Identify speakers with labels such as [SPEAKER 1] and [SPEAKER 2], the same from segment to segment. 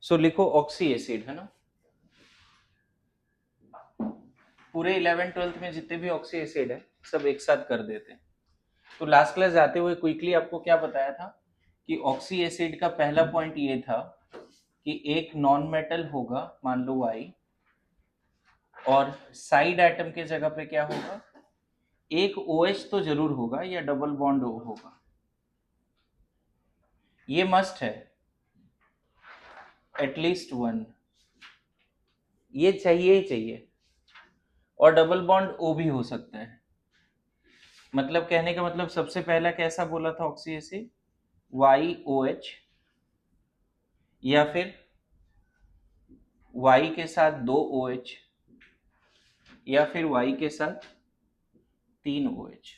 [SPEAKER 1] सो लिखो oxy acid, है ना। पूरे 11th-12th में जितने भी ऑक्सी एसिड है सब एक साथ कर देते हैं। तो लास्ट क्लास जाते हुए क्विकली आपको क्या बताया था कि ऑक्सी एसिड का पहला पॉइंट ये था कि एक नॉन मेटल होगा, मान लो वाई, और साइड एटम के जगह पे क्या होगा, एक OH तो जरूर होगा या डबल बॉन्ड O होगा, ये मस्ट है, एटलीस्ट वन, ये चाहिए ही चाहिए। और डबल बॉन्ड O भी हो सकता है। मतलब कहने का मतलब सबसे पहला कैसा बोला था ऑक्सी एसिड, YOH, या फिर Y के साथ 2 OH, या फिर Y के साथ 3 OH।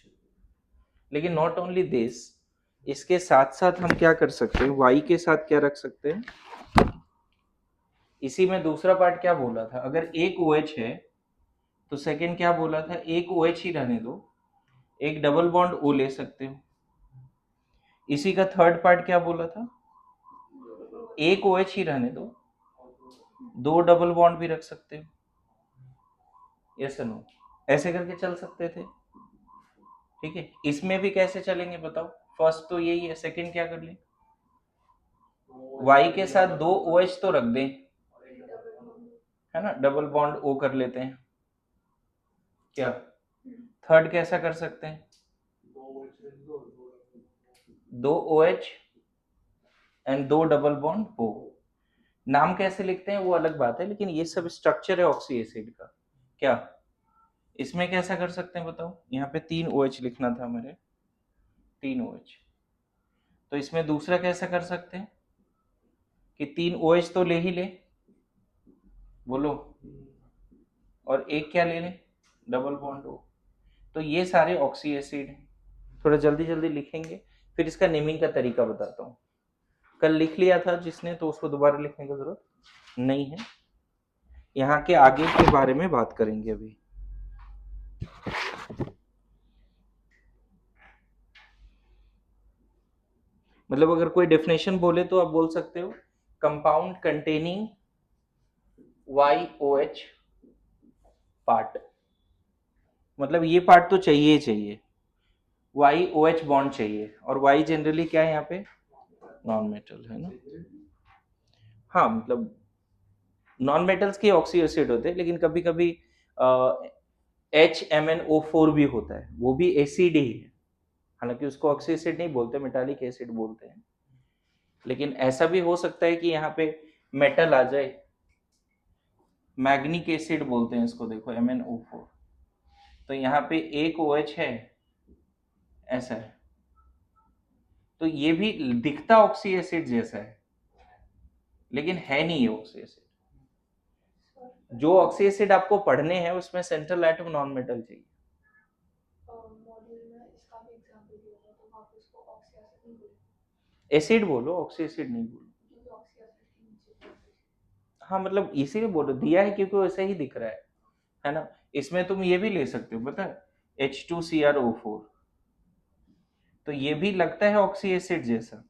[SPEAKER 1] लेकिन नॉट ओनली दिस, इसके साथ साथ हम क्या कर सकते हैं, Y के साथ क्या रख सकते हैं। इसी में दूसरा पार्ट क्या बोला था, अगर एक OH है तो सेकंड क्या बोला था, एक OH ही रहने दो, एक डबल बॉन्ड O ले सकते हो। इसी का थर्ड पार्ट क्या बोला था, एक OH ही रहने दो, दो डबल बॉन्ड भी रख सकते हो। यस नो, ऐसे करके चल सकते थे। ठीक है, इसमें भी कैसे चलेंगे बताओ। फर्स्ट तो यही है, सेकंड क्या कर ले, Y के साथ 2 OH तो रख दें, है ना, डबल बॉन्ड O कर लेते हैं। क्या थर्ड कैसा कर सकते हैं, 2 OH and 2 double bond O। नाम कैसे लिखते हैं वो अलग बात है, लेकिन ये सब स्ट्रक्चर है ऑक्सी एसिड का। क्या इसमें कैसा कर सकते हैं बताओ, यहाँ पे 3 OH लिखना था मेरे, 3 OH। तो इसमें दूसरा कैसा कर सकते हैं कि 3 OH तो ले ही ले, बोलो, और एक क्या ले लें, डबल बॉन्ड O। तो ये सारे ऑक्सी एसिड हैं। थोड़ा जल्दी जल्दी लिखेंगे, फिर इसका नेमिंग का तरीका बताता हूँ। कल लिख लिया था जिसने, तो उसको दोबारा लिखने की जरूरत नहीं है। यहाँ के आगे के बारे में बात करेंगे अभी। मतलब अगर कोई डेफिनेशन बोले तो आप बोल सकते हो, कंपाउंड कंटेनिंग YOH पार्ट, मतलब ये पार्ट तो चाहिए ही चाहिए, YOH बॉन्ड चाहिए, और Y जनरली क्या है यहाँ पे, नॉन मेटल, है ना। हाँ मतलब नॉन मेटल्स के ऑक्सी एसिड होते हैं, लेकिन कभी कभी HMnO4 भी होता है, वो भी एसिड ही है, हालांकि उसको ऑक्सी एसिड नहीं बोलते, मेटालिक एसिड बोलते हैं। लेकिन ऐसा भी हो सकता है कि यहाँ पे मेटल आ जाए, मैग्निक एसिड बोलते हैं इसको, देखो MnO4, तो यहाँ पे एक OH है, ऐसा है, तो ये भी दिखता ऑक्सी एसिड जैसा है, लेकिन है नहीं ये ऑक्सी एसिड। जो ऑक्सी एसिड आपको पढ़ने हैं उसमें सेंट्रल एटम नॉन मेटल चाहिए। एसिड बोलो, ऑक्सी एसिड नहीं बोलो। हाँ मतलब इसीलिए बोलो दिया है क्योंकि वैसा ही दिख रहा है ना। इसमें तुम ये भी ले सकते हो पता है, H2CrO4, तो ये भी लगता है ऑक्सी एसिड जैसा,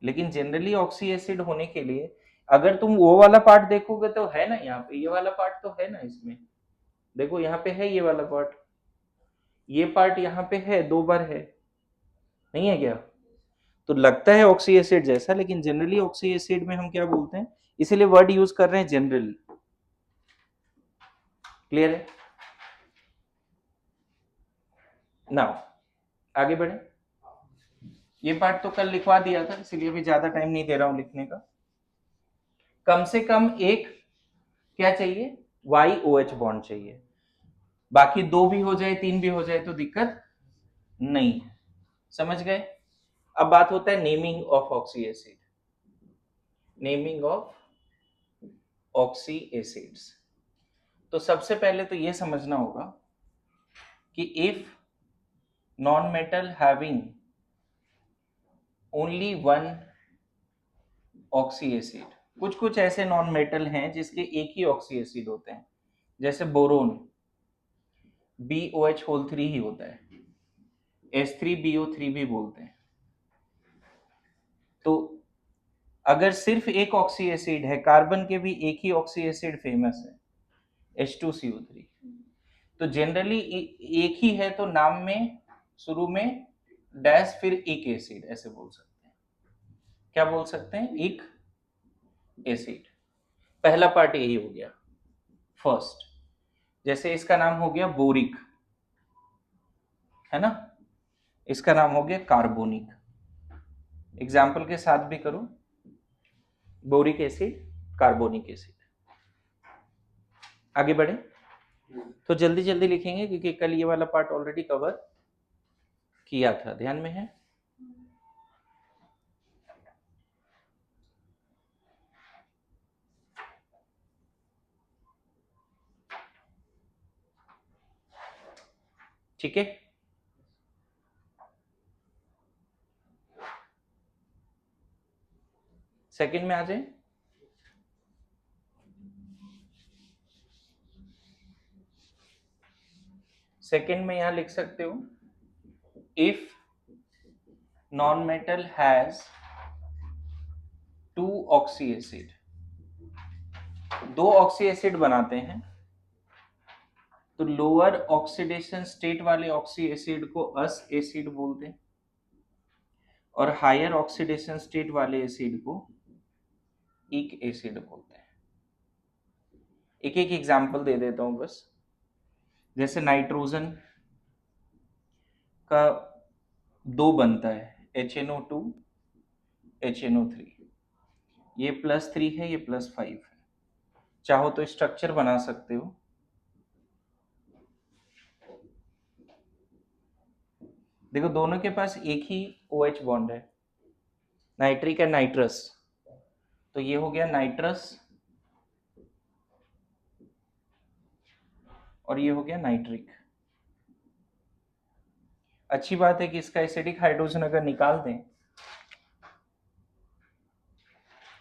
[SPEAKER 1] लेकिन जनरली ऑक्सी एसिड होने के लिए अगर तुम वो वाला पार्ट देखोगे तो है ना, यहाँ पे ये वाला पार्ट तो है ना, इसमें देखो यहाँ पे है ये वाला पार्ट, ये पार्ट यहाँ पे है, दो बार है, नहीं है क्या, तो लगता है ऑक्सी एसिड जैसा, लेकिन जनरली ऑक्सी एसिड में हम क्या बोलते हैं, इसीलिए वर्ड यूज कर रहे हैं जनरल। क्लियर है, नाउ आगे बढ़े। ये पार्ट तो कल लिखवा दिया था, इसलिए भी ज्यादा टाइम नहीं दे रहा हूं लिखने का। कम से कम एक क्या चाहिए, YOH बॉन्ड चाहिए, बाकी दो भी हो जाए, तीन भी हो जाए तो दिक्कत नहीं है। समझ गए। अब बात होता है naming of oxy acid, naming of oxy acids. तो सबसे पहले तो ये समझना होगा कि if non metal having only one oxy acid, कुछ कुछ ऐसे नॉन मेटल हैं जिसके एक ही ऑक्सी एसिड होते हैं, जैसे बोरोन, BOH होल 3 ही होता है, H3BO3 भी बोलते हैं। तो अगर सिर्फ एक ऑक्सी एसिड है, कार्बन के भी एक ही ऑक्सी एसिड फेमस है H2CO3, तो जनरली एक ही है तो नाम में शुरू में डैश फिर एक एसिड ऐसे बोल सकते हैं। क्या बोल सकते हैं? एक एसिड। पहला पार्ट यही हो गया फर्स्ट। जैसे इसका नाम हो गया बोरिक, है ना, इसका नाम हो गया कार्बोनिक। एग्जाम्पल के साथ भी करो, बोरिक एसिड, कार्बोनिक एसिड। आगे बढ़े तो जल्दी जल्दी लिखेंगे क्योंकि कल ये वाला पार्ट ऑलरेडी कवर किया था, ध्यान में है? ठीक है, सेकंड में आ जाए। सेकंड में यहां लिख सकते हो, if non metal has 2 oxy acid, 2 oxy acid बनाते हैं तो लोअर ऑक्सीडेशन स्टेट वाले ऑक्सी एसिड को अस एसिड बोलते हैं और हायर ऑक्सीडेशन स्टेट वाले एसिड को इक एसिड बोलते हैं। एक एक एग्जांपल दे देता हूं बस। जैसे नाइट्रोजन का 2 बनता है, HNO2 HNO3, ये +3 है, ये +5 है। चाहो तो स्ट्रक्चर बना सकते हो, देखो दोनों के पास एक ही OH बॉन्ड है, नाइट्रिक एंड नाइट्रस, तो ये हो गया नाइट्रस और ये हो गया नाइट्रिक। अच्छी बात है कि इसका एसिडिक हाइड्रोजन अगर निकाल दें,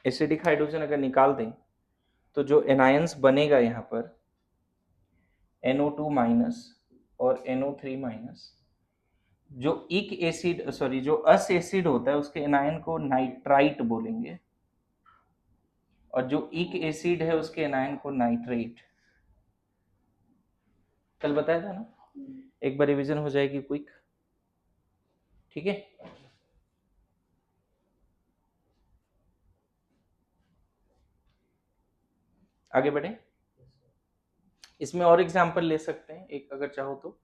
[SPEAKER 1] एसिडिक हाइड्रोजन अगर निकाल दें तो जो एनायंस बनेगा यहाँ पर NO2- और NO3-, जो इक एसिड सॉरी जो अस एसिड होता है उसके एनायन को नाइट्राइट बोलेंगे और जो इक एसिड है उसके एनायन को नाइट्रेट। कल बताया था ना, एक बार रिवीजन हो जाएगी क्विक, ठीक है। आगे बढ़े, इसमें और एग्जांपल ले सकते हैं एक अगर चाहो तो,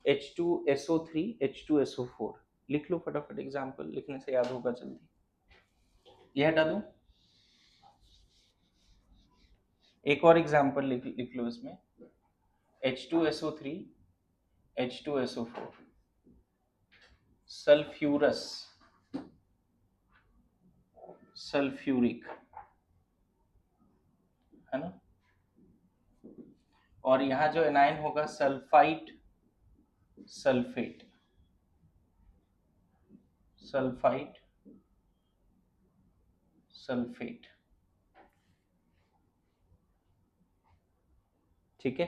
[SPEAKER 1] H2SO3 H2SO4 लिख लो फटाफट, एग्जांपल लिखने से याद होगा जल्दी। ये हटा दूं, एक और एग्जांपल लिख लो इसमें, H2SO3 H2SO4 सल्फ्यूरस सल्फ्यूरिक, है ना, और यहाँ जो एनायन होगा सल्फाइट सल्फेट, सल्फाइट सल्फेट, ठीक है,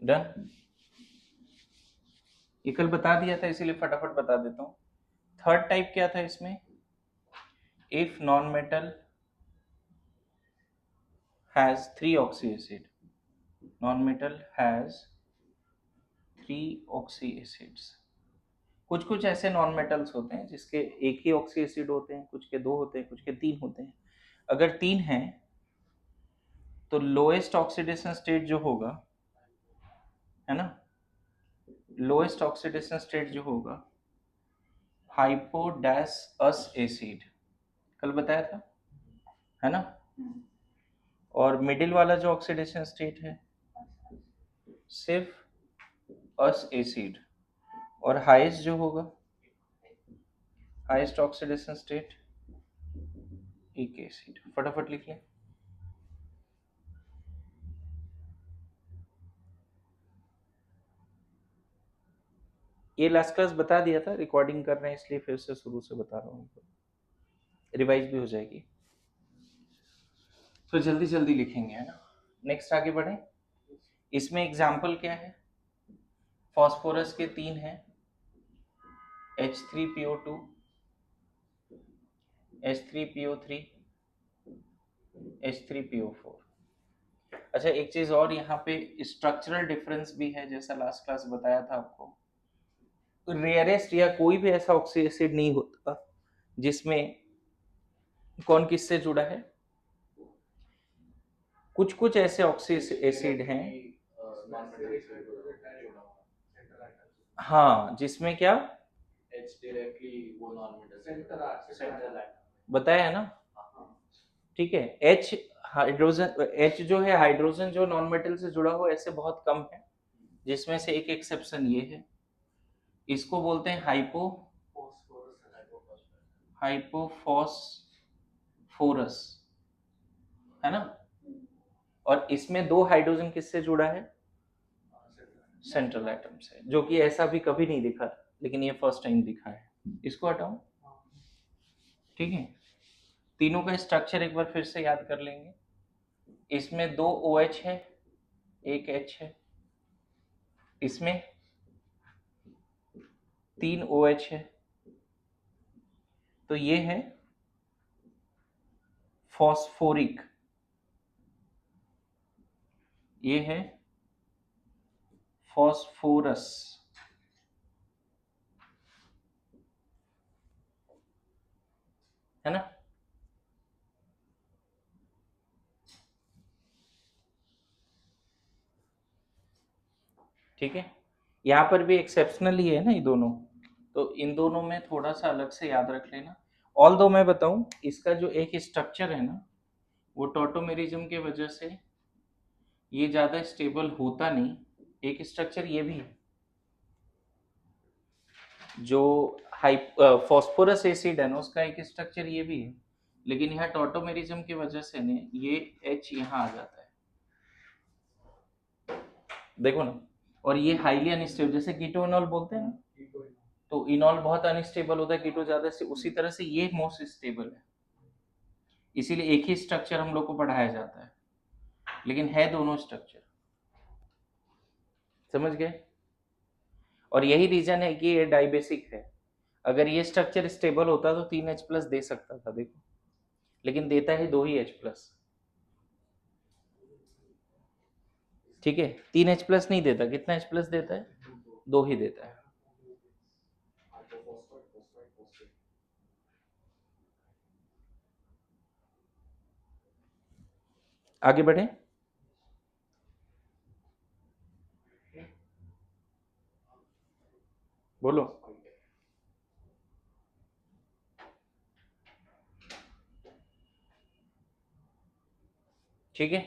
[SPEAKER 1] डन। ये कल बता दिया था इसीलिए फटाफट बता देता हूँ। थर्ड टाइप क्या था इसमें, if non metal has 3 oxy acid, non-metal has 3 oxy acids। कुछ कुछ ऐसे नॉन मेटल्स होते हैं जिसके एक ही ऑक्सी एसिड होते हैं, कुछ के 2 होते हैं, कुछ के 3 होते हैं। अगर 3 हैं तो लोएस्ट ऑक्सीडेशन स्टेट जो होगा, है ना, लोएस्ट ऑक्सीडेशन स्टेट जो होगा हाइपोडैस अस एसिड, कल बताया था, है ना, और मिडिल वाला जो ऑक्सीडेशन स्टेट है सिर्फ अस एसिड, और हाईएस्ट जो होगा हाईएस्ट ऑक्सीडेशन स्टेट एक एसिड। फटाफट लिख लें, ये लास्ट क्लास बता दिया था, रिकॉर्डिंग कर रहे हैं इसलिए फिर से शुरू से बता रहा हूँ, रिवाइज भी हो जाएगी, तो जल्दी जल्दी लिखेंगे, है ना। नेक्स्ट आगे बढ़े, इसमें एग्जाम्पल क्या है, फास्फोरस के 3 हैं, H3PO2 H3PO3 H3PO4। अच्छा, एक चीज और यहाँ पे स्ट्रक्चरल डिफरेंस भी है, जैसा लास्ट क्लास बताया था आपको। रेयरेस्ट या कोई भी ऐसा ऑक्सी एसिड नहीं होता जिसमें कौन किससे जुड़ा है। कुछ कुछ ऐसे ऑक्सी एसिड हैं, हाँ, जिसमें क्या बताया है ना। ठीक है, एच हाइड्रोजन, एच जो है हाइड्रोजन जो नॉन मेटल से जुड़ा हुआ ऐसे बहुत कम है, जिसमें से एक एक्सेप्शन ये है, इसको बोलते हैं हाइपोफॉस्फोरस, है ना। और इसमें दो हाइड्रोजन किससे जुड़ा है, सेंट्रल एटम से, जो कि ऐसा भी कभी नहीं दिखा, लेकिन ये फर्स्ट टाइम दिखा है। इसको हटाओ, ठीक है। तीनों का स्ट्रक्चर एक बार फिर से याद कर लेंगे। इसमें दो OH है, एक H है, इसमें 3 OH है, तो ये है फॉस्फोरिक, ये है फॉस्फोरस, है ना। ठीक है, यहाँ पर भी एक्सेप्शनल ही है ना ये दोनों, तो इन दोनों में थोड़ा सा अलग से याद रख लेना। ऑल दो मैं बताऊं, इसका जो एक स्ट्रक्चर है ना, वो टॉटोमेरिज्म के वजह से ये ज़्यादा स्टेबल होता नहीं। एक स्ट्रक्चर ये भी है, जो फॉस्फोरस एसिड है ना, उसका एक स्ट्रक्चर ये भी है, लेकिन यहाँ टॉटोमेरिज्म की वजह से ने ये H यहाँ आ जाता है, देखो ना। और ये हाईली अनस्टेबल, जैसे कीटो इनॉल बोलते हैं ना, तो इनॉल बहुत अनस्टेबल होता है, कीटो ज्यादा से, उसी तरह से ये मोस्ट स्टेबल है, इसीलिए एक ही स्ट्रक्चर हम लोग को पढ़ाया जाता है, लेकिन है दोनों स्ट्रक्चर, समझ गए। और यही रीजन है कि ये डाइबेसिक है। अगर ये स्ट्रक्चर स्टेबल होता तो 3H+ दे सकता था, देखो, लेकिन देता है 2 ही H+। ठीक है, 3H+ नहीं देता, कितना H+ देता है, 2 ही देता है। आगे बढ़े, बोलो। ठीक है,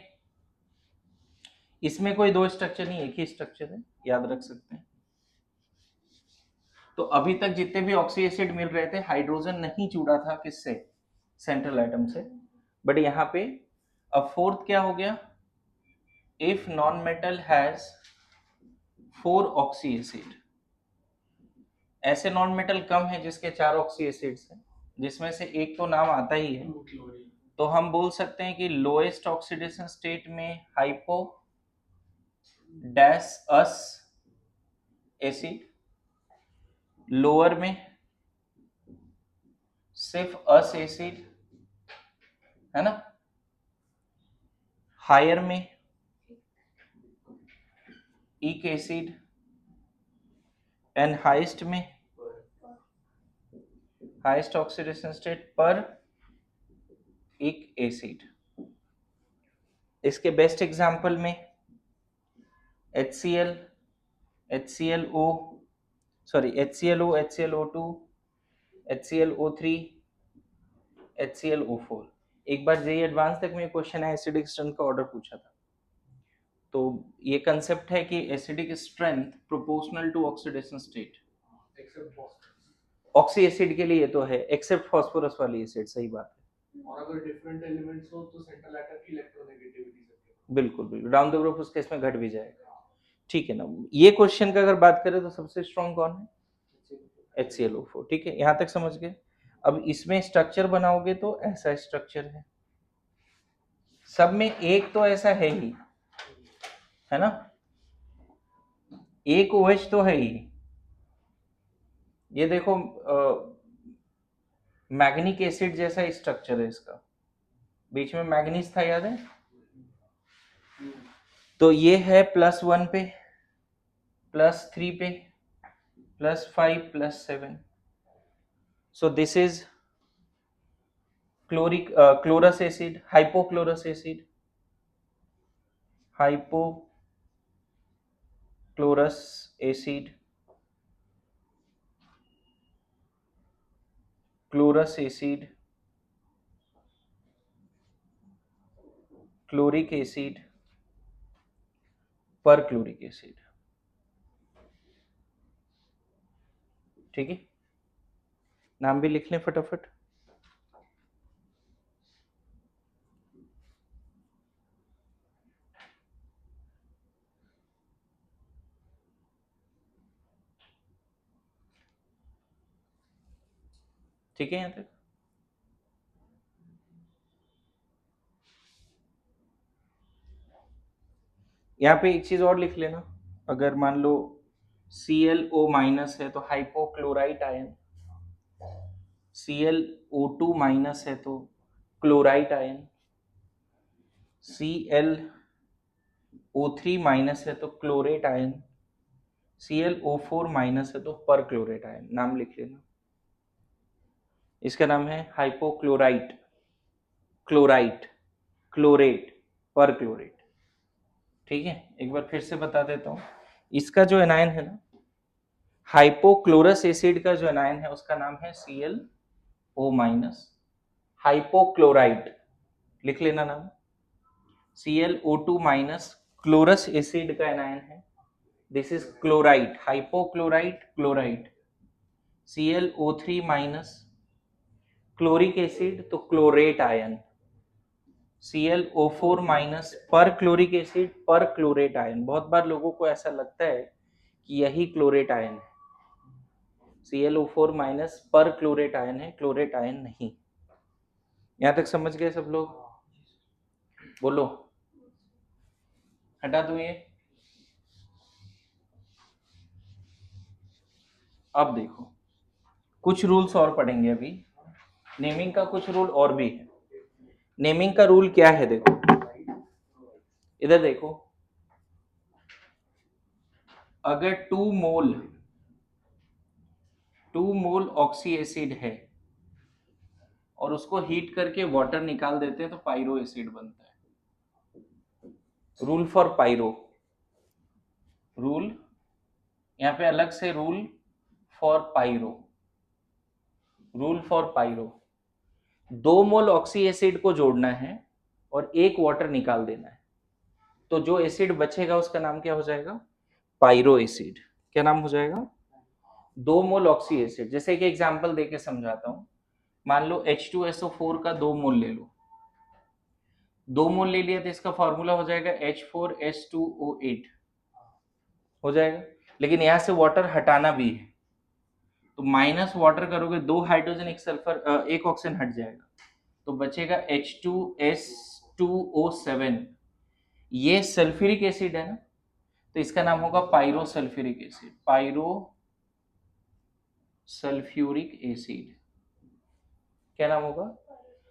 [SPEAKER 1] इसमें कोई दो स्ट्रक्चर नहीं, एक ही स्ट्रक्चर है, याद रख सकते हैं। तो अभी तक जितने भी ऑक्सी एसिड मिल रहे थे, हाइड्रोजन नहीं जुड़ा था किससे, सेंट्रल एटम से, बट यहाँ पे अब फोर्थ क्या हो गया, if non metal has 4 oxy acid. ऐसे नॉन मेटल कम है जिसके 4 ऑक्सी एसिड्स हैं, जिसमें से एक तो नाम आता ही है, तो हम बोल सकते हैं कि लोएस्ट ऑक्सीडेशन स्टेट में हाइपो डैश अस एसिड, लोअर में सिर्फ अस एसिड, है ना, हायर में इक एसिड, एंड हाइस्ट में हाइस्ट ऑक्सीडेशन स्टेट पर इक एसिड। इसके बेस्ट एग्जांपल में HCl, HClO, sorry HClO, HClO2, HClO3, HClO4। एक बार जेई एडवांस तक में क्वेश्चन है, एसिडिक स्ट्रेंथ का ऑर्डर पूछा था, तो ये कंसेप्ट है कि acidic strength proportional to oxidation state. Oxy acid के लिए तो है, एक्सेप्ट फास्फोरस वाली एसिड, सही बात है। और अगर डिफरेंट एलिमेंट्स हो तो सेंट्रल एटम की इलेक्ट्रोनेगेटिविटी, बिल्कुल बिल्कुल, डाउन द ग्रुप उस केस में घट भी जाएगा। ठीक है ना, ये क्वेश्चन का अगर बात करें तो सबसे स्ट्रॉन्ग कौन है, HClO4। ठीक है, यहां तक समझ गए। अब इसमें स्ट्रक्चर बनाओगे तो ऐसा स्ट्रक्चर है, सब में एक तो ऐसा है ही, है ना, एक OH तो है ही। ये देखो, मैग्निक एसिड जैसा स्ट्रक्चर है इसका, बीच में मैग्नीज था, याद है? तो ये है +1 पे, +3 पे, +5, +7. So this is chlorous acid, hypochlorous acid, hypochlorous acid, chlorous acid, chloric acid, perchloric acid. ठीक है, नाम भी लिख लें फटाफट। ठीक है, यहां तक यहाँ पे एक चीज और लिख लेना, अगर मान लो ClO- है तो हाइपोक्लोराइट आयन, ClO2- है तो क्लोराइट आयन, ClO3- है तो क्लोरेट आयन, ClO4- है तो परक्लोरेट आयन। नाम लिख लेना, इसका नाम है हाइपोक्लोराइट, क्लोराइट, क्लोरेट, परक्लोरेट। ठीक है, एक बार फिर से बता देता हूं, इसका जो एनायन है ना, हाइपोक्लोरस एसिड का जो एनायन है उसका नाम है ClO-। हाइपोक्लोराइट लिख लेना नाम, ClO2- क्लोरस एसिड का एनायन है, this is chlorite, hypochlorite, chlorite. ClO3- chloric acid तो chlorate ion, ClO4- perchloric acid, perchlorate ion. बहुत बार लोगों को ऐसा लगता है कि यही क्लोरेट आयन है, ClO4- पर क्लोरेट आयन है, क्लोरेट आयन नहीं। यहां तक समझ गए सब लोग? बोलो, हटा दो ये। अब देखो, कुछ रूल्स और पढ़ेंगे अभी, नेमिंग का कुछ रूल और भी है। नेमिंग का रूल क्या है, देखो इधर देखो, अगर 2 मोल ऑक्सी एसिड है और उसको हीट करके वाटर निकाल देते हैं तो पायरो एसिड बनता है। रूल फॉर पायरो, रूल यहाँ पे अलग से rule for pyro, rule for pyro, 2 mole oxy acid को जोड़ना है और 1 वाटर निकाल देना है, तो जो एसिड बचेगा उसका नाम क्या हो जाएगा? Pyro acid. क्या नाम हो जाएगा? 2 मोल ऑक्सी एसिड। जैसे कि एग्जांपल देके समझाता हूं, मान लो H2SO4 का 2 मोल ले लो, 2 मोल ले लिया तो इसका फॉर्मूला हो जाएगा H4S2O8 हो जाएगा। लेकिन यहां से वाटर हटाना भी है, तो माइनस वाटर करोगे, 2 हाइड्रोजन, 1 सल्फर, 1 ऑक्सीजन हट जाएगा, तो बचेगा H2S2O7। ये सल्फ्यूरिक एसिड है ना, तो इसका नाम होगा pyro sulphuric acid, pyro sulphuric acid. क्या नाम होगा?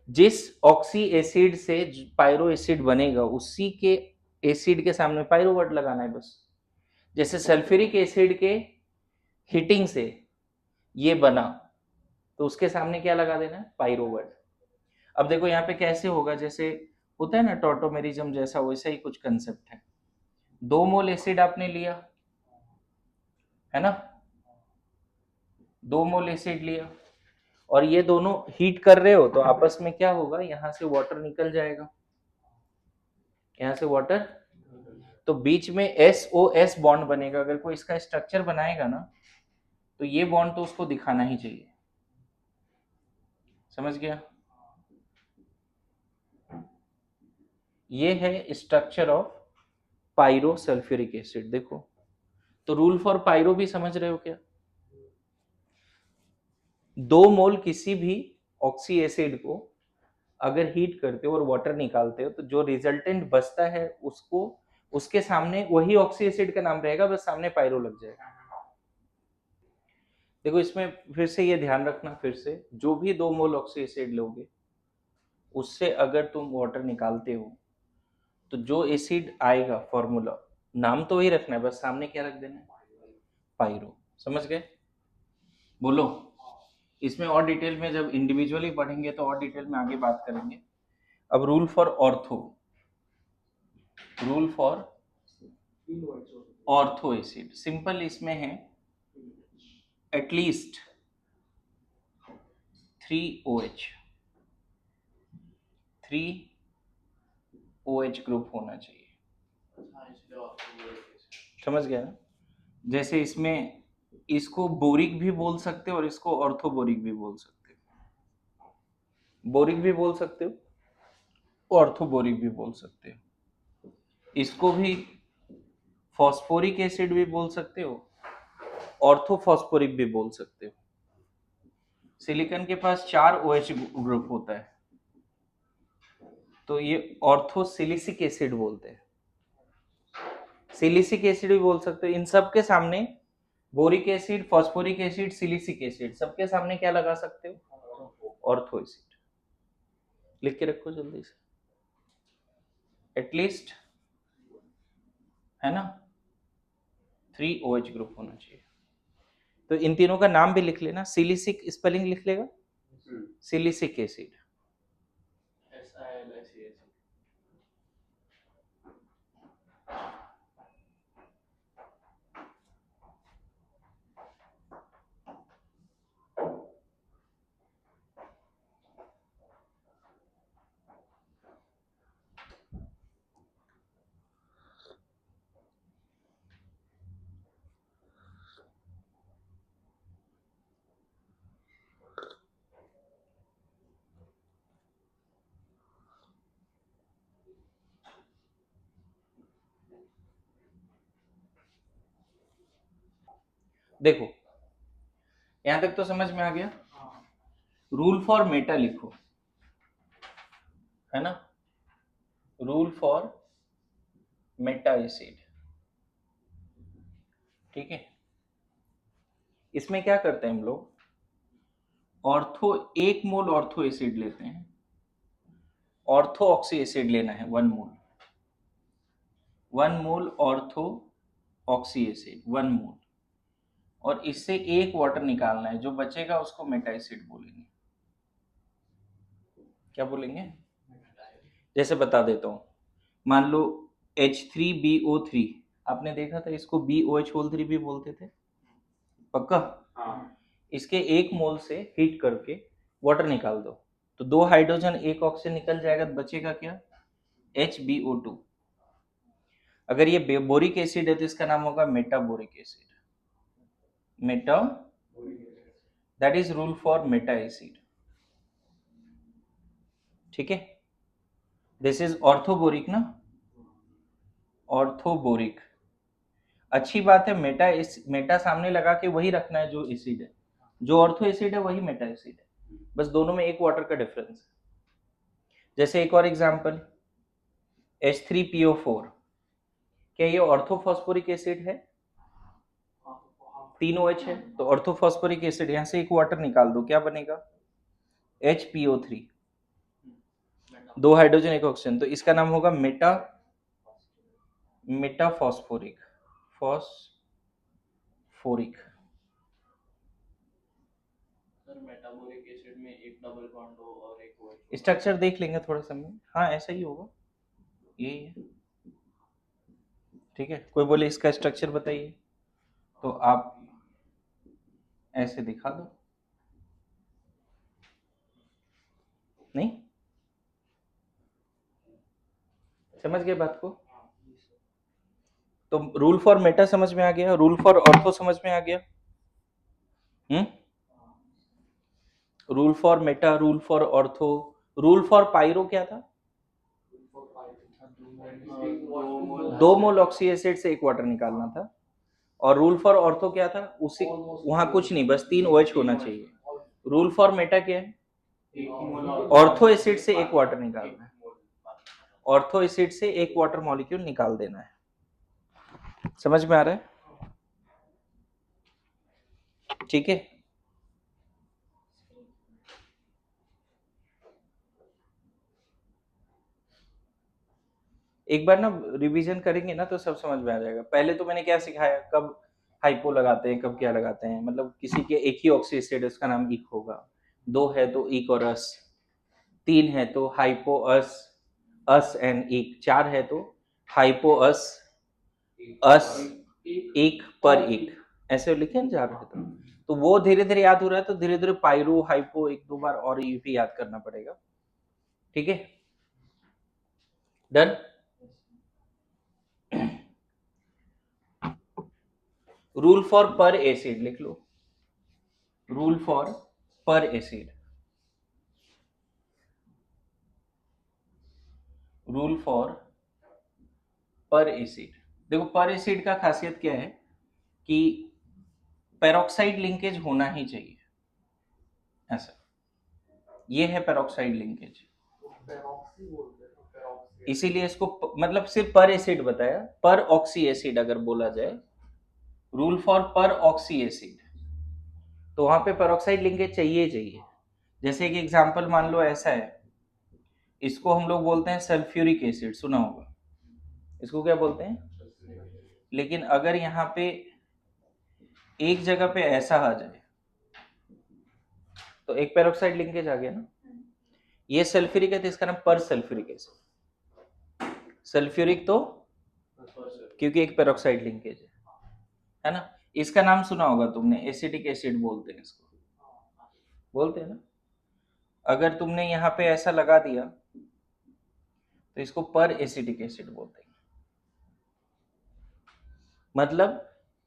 [SPEAKER 1] जिस ऑक्सी एसिड से पायरो एसिड बनेगा उसी के एसिड के सामने पायरो वर्ड लगाना है बस। जैसे सल्फ्यूरिक एसिड के हीटिंग से ये बना, तो उसके सामने क्या लगा देना है? Pyro word. अब देखो यहाँ पे कैसे होगा, जैसे होता है ना टॉटोमेरिज्म जैसा, वैसा ही कुछ कंसेप्ट है। 2 मोल एसिड आपने लिया है ना, 2 मोल एसिड लिया और ये दोनों हीट कर रहे हो, तो आपस में क्या होगा, यहां से वाटर निकल जाएगा, यहां से वाटर, तो बीच में SOS बॉन्ड बनेगा। अगर कोई इसका स्ट्रक्चर बनाएगा ना, तो ये बॉन्ड तो उसको दिखाना ही चाहिए। समझ गया? ये है structure of pyro sulphuric acid. देखो, तो रूल फॉर पायरो भी समझ रहे हो क्या? 2 मोल किसी भी ऑक्सी एसिड को अगर हीट करते हो और वाटर निकालते हो, तो जो रिजल्टेंट बचता है उसको, उसके सामने वही ऑक्सी एसिड का नाम रहेगा, बस सामने पायरो लग जाएगा। देखो इसमें फिर से ये ध्यान रखना, फिर से जो भी 2 मोल ऑक्सी एसिड लोगे उससे अगर तुम वाटर निकालते हो तो जो एसिड आएगा फॉर्मूला, नाम तो वही रखना है, बस सामने क्या रख देना है, पायरो। समझ गए? बोलो। इसमें और डिटेल में जब इंडिविजुअली पढ़ेंगे तो और डिटेल में आगे बात करेंगे। अब rule for ortho, rule for ortho acid, simple इसमें है एटलीस्ट 3 OH ग्रुप होना चाहिए। समझ गया ना? जैसे इसमें इसको बोरिक भी बोल सकते हो और इसको ऑर्थोबोरिक भी बोल सकते हो, बोरिक भी बोल सकते हो ऑर्थोबोरिक भी बोल सकते हो। इसको भी फॉस्फोरिक एसिड भी बोल सकते हो, ऑर्थोफॉस्फोरिक भी बोल सकते हो। सिलिकॉन के पास 4 OH ग्रुप होता है तो ये ऑर्थोसिलिसिक एसिड बोलते हैं। सिलिसिक एसिड भी बोल सकते हो। इन सब के सामने boric acid, phosphoric acid, silicic acid, सबके सामने क्या लगा सकते हो, ऑर्थो एसिड। लिख के रखो जल्दी से, एटलीस्ट, है ना, 3 OH ग्रुप होना चाहिए। तो इन तीनों का नाम भी लिख लेना, सिलिसिक स्पेलिंग लिख लेगा, सिलिसिक एसिड। देखो यहां तक तो समझ में आ गया। रूल फॉर मेटा लिखो, है ना, रूल फॉर मेटा एसिड। ठीक है, इसमें क्या करते हैं हम लोग, ऑर्थो 1 मोल ऑर्थो एसिड लेते हैं, ऑर्थो ऑक्सी एसिड लेना है 1 मोल, 1 मोल ऑर्थो ऑक्सी एसिड 1 मोल, और इससे 1 वाटर निकालना है, जो बचेगा उसको मेटा एसिड बोलेंगे। क्या बोलेंगे? जैसे बता देता हूँ, मान लो H3BO3, आपने देखा था इसको BOH3 भी बोलते थे, पक्का? हाँ। इसके 1 मोल से हीट करके वाटर निकाल दो तो 2 हाइड्रोजन 1 ऑक्सीजन निकल जाएगा, तो बचेगा क्या, HbO2। अगर ये बोरिक एसिड है तो इसका नाम होगा metaboric acid, meta, that is rule for meta acid. ठीक है, दिस इज ऑर्थोबोरिक ना, ऑर्थोबोरिक। अच्छी बात है, मेटा सामने लगा के वही रखना है जो एसिड है, जो ऑर्थो एसिड है वही मेटा एसिड है, बस दोनों में 1 वाटर का डिफरेंस है। जैसे एक और एग्जांपल, H3PO4, क्या ये ऑर्थोफॉस्फोरिक एसिड है? 3 OH है तो ऑर्थोफॉस्फोरिक एसिड, यहां से 1 वाटर निकाल दो, क्या बनेगा, HPO3, 2 हाइड्रोजन 1 ऑक्सीजन, तो इसका नाम होगा मेटाफॉस्फोरिक, फॉस्फोरिक।
[SPEAKER 2] मेटाबोलिक एसिड में एक डबल बॉन्ड हो और एक OH।
[SPEAKER 1] स्ट्रक्चर देख लेंगे थोड़ा समय, हाँ ऐसा ही होगा, यही है। ठीक है, कोई बोले इसका स्ट्रक्चर बताइए तो आप ऐसे दिखा दो, नहीं समझ गए बात को? तो रूल फॉर मेटा समझ में आ गया, रूल फॉर ऑर्थो समझ में आ गया, rule for meta, rule for ortho, rule for pyro क्या था, 2 मोल ऑक्सी एसिड से 1 वाटर निकालना था, और रूल फॉर ऑर्थो क्या था, उसी वहां कुछ नहीं, बस 3 OH होना चाहिए। रूल फॉर मेटा क्या है, ऑर्थो एसिड से 1 वाटर निकालना है, ऑर्थो एसिड से 1 वाटर मॉलिक्यूल निकाल देना है। समझ में आ रहा है? ठीक है, एक बार ना रिवीजन करेंगे ना तो सब समझ में आ जाएगा। पहले तो मैंने क्या सिखाया, कब हाइपो लगाते हैं, कब क्या लगाते हैं, मतलब किसी के एक ही ऑक्सी एसिड उसका नाम इक होगा, दो है तो इक और अस, तीन है तो हाइपो अस एंड इक, चार है तो हाइपो अस इक पर इक, ऐसे लिखे ना जा रहे थे। तो वो धीरे धीरे याद हो रहा है, तो धीरे धीरे पायरो हाइपो एक दो बार और ये भी याद करना पड़ेगा। ठीक है, डन। रूल फॉर पर एसिड लिख लो, रूल फॉर पर एसिड, रूल फॉर पर एसिड। देखो पर एसिड का खासियत क्या है कि पेरोक्साइड लिंकेज होना ही चाहिए, ऐसा, ये है पेरोक्साइड लिंकेज, इसीलिए इसको मतलब सिर्फ पर एसिड बताया, पर ऑक्सी एसिड अगर बोला जाए, रूल फॉर पर ऑक्सी एसिड, तो वहां पे पेरोक्साइड लिंकेज चाहिए ही चाहिए। जैसे एक एग्जांपल मान लो ऐसा है, इसको हम लोग बोलते हैं सल्फ्यूरिक एसिड, सुना होगा, इसको क्या बोलते हैं, लेकिन अगर यहाँ पे एक जगह पे ऐसा आ जाए तो एक पेरोक्साइड लिंकेज आ गया ना, ये सल्फ्यूरिक है तो इसका नाम पर सल्फ्यूरिक एसिड, सल्फ्यूरिक तो क्योंकि एक पेरोक्साइड लिंकेज है ना। इसका नाम सुना होगा तुमने, एसिटिक एसिड बोलते हैं इसको, बोलते हैं ना। अगर तुमने यहाँ पे ऐसा लगा दिया तो इसको पर एसिटिक एसिड बोलते हैं, मतलब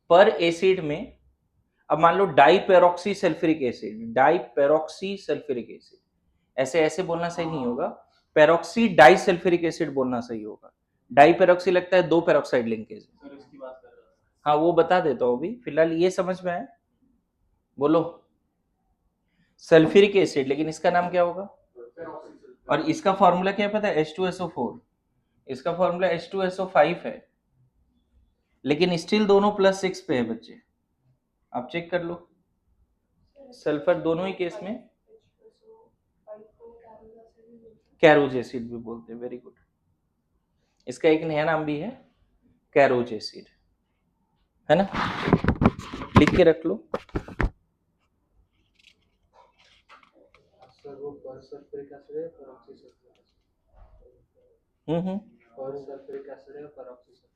[SPEAKER 1] पर एसिड में, अब मान लो di peroxy sulphuric acid, di peroxy sulphuric acid, ऐसे ऐसे बोलना सही नहीं होगा, पेरोक्सी डाई सल्फ्यूरिक एसिड बोलना सही होगा। डाई पेरोक्सी लगता है दो पेरोक्साइड लिंकेज,
[SPEAKER 2] सर इसकी बात कर रहा था।
[SPEAKER 1] हाँ वो बता देता हूँ अभी, फिलहाल ये समझ में आया, बोलो सल्फ्यूरिक एसिड, लेकिन इसका नाम क्या होगा, और इसका फॉर्मूला क्या पता है, H2SO4, इसका फॉर्मूला H2SO5 है, लेकिन स्टिल दोनों +6 पे है बच्चे, आप चेक कर लो, सल्फर दोनों ही केस में कैरोज एसिड भी बोलते हैं, वेरी गुड, इसका एक नया नाम भी है कैरोज एसिड, है ना, लिख के रख लो।
[SPEAKER 2] सर वो पर सल्फ्यूरिक एसिड है, पर ऑक्सी सल्फ्यूरिक
[SPEAKER 1] हम्म,
[SPEAKER 2] पर सल्फ्यूरिक एसिड है, पर ऑक्सी सल्फ्यूरिक,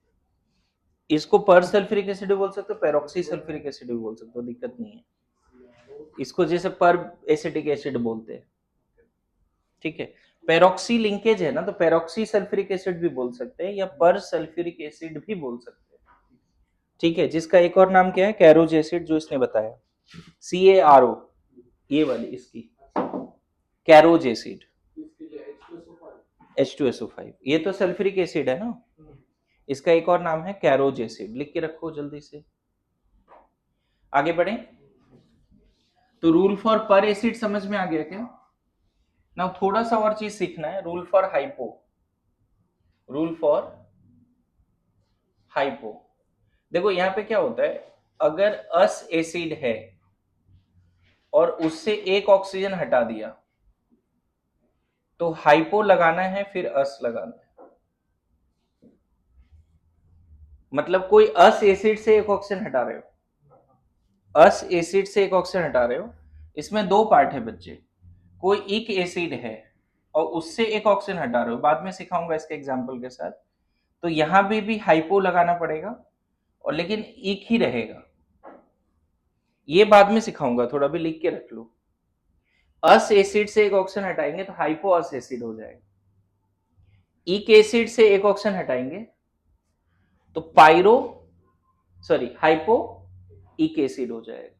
[SPEAKER 1] इसको पर सल्फ्यूरिक एसिड भी बोल सकते हो, पेरोक्सी सल्फ्यूरिक एसिड भी बोल सकते हो, दिक्कत नहीं है, इसको जैसे पर एसिटिक एसिड बोलते हैं, ठीक है। पेरोक्सी लिंकेज है ना, तो पेरोक्सी सल्फ्यूरिक एसिड भी बोल सकते हैं, या पर सल्फ्यूरिक एसिड भी बोल सकते हैं, ठीक है, जिसका एक और नाम क्या है, कैरोज एसिड, जो इसने बताया, CaRO, ये वाली इसकी कैरोज एसिड, H2SO5, ये तो सल्फ्यूरिक एसिड है ना, इसका एक और नाम है कैरोज एसिड, लिख के रखो जल्दी से, आगे बढ़े। तो रूल फॉर पर एसिड समझ में आ गया क्या, ना थोड़ा सा और चीज सीखना है, rule for hypo, rule for hypo, देखो यहाँ पे क्या होता है, अगर अस एसिड है और उससे एक ऑक्सीजन हटा दिया तो हाइपो लगाना है, फिर अस लगाना है, मतलब कोई अस एसिड से एक ऑक्सीजन हटा रहे हो, अस एसिड से एक ऑक्सीजन हटा रहे हो, इसमें दो पार्ट है बच्चे, कोई इक एसिड है और उससे एक ऑक्सीजन हटा रहे हो, बाद में सिखाऊंगा इसके एग्जांपल के साथ, तो यहां भी हाइपो लगाना पड़ेगा, और लेकिन इक ही रहेगा, ये बाद में सिखाऊंगा, थोड़ा भी लिख के रख लो, अस एसिड से एक ऑक्सीजन हटाएंगे तो हाइपो अस एसिड हो जाएगा, इक एसिड से एक ऑक्सीजन हटाएंगे तो हाइपो इक एसिड हो जाएगा,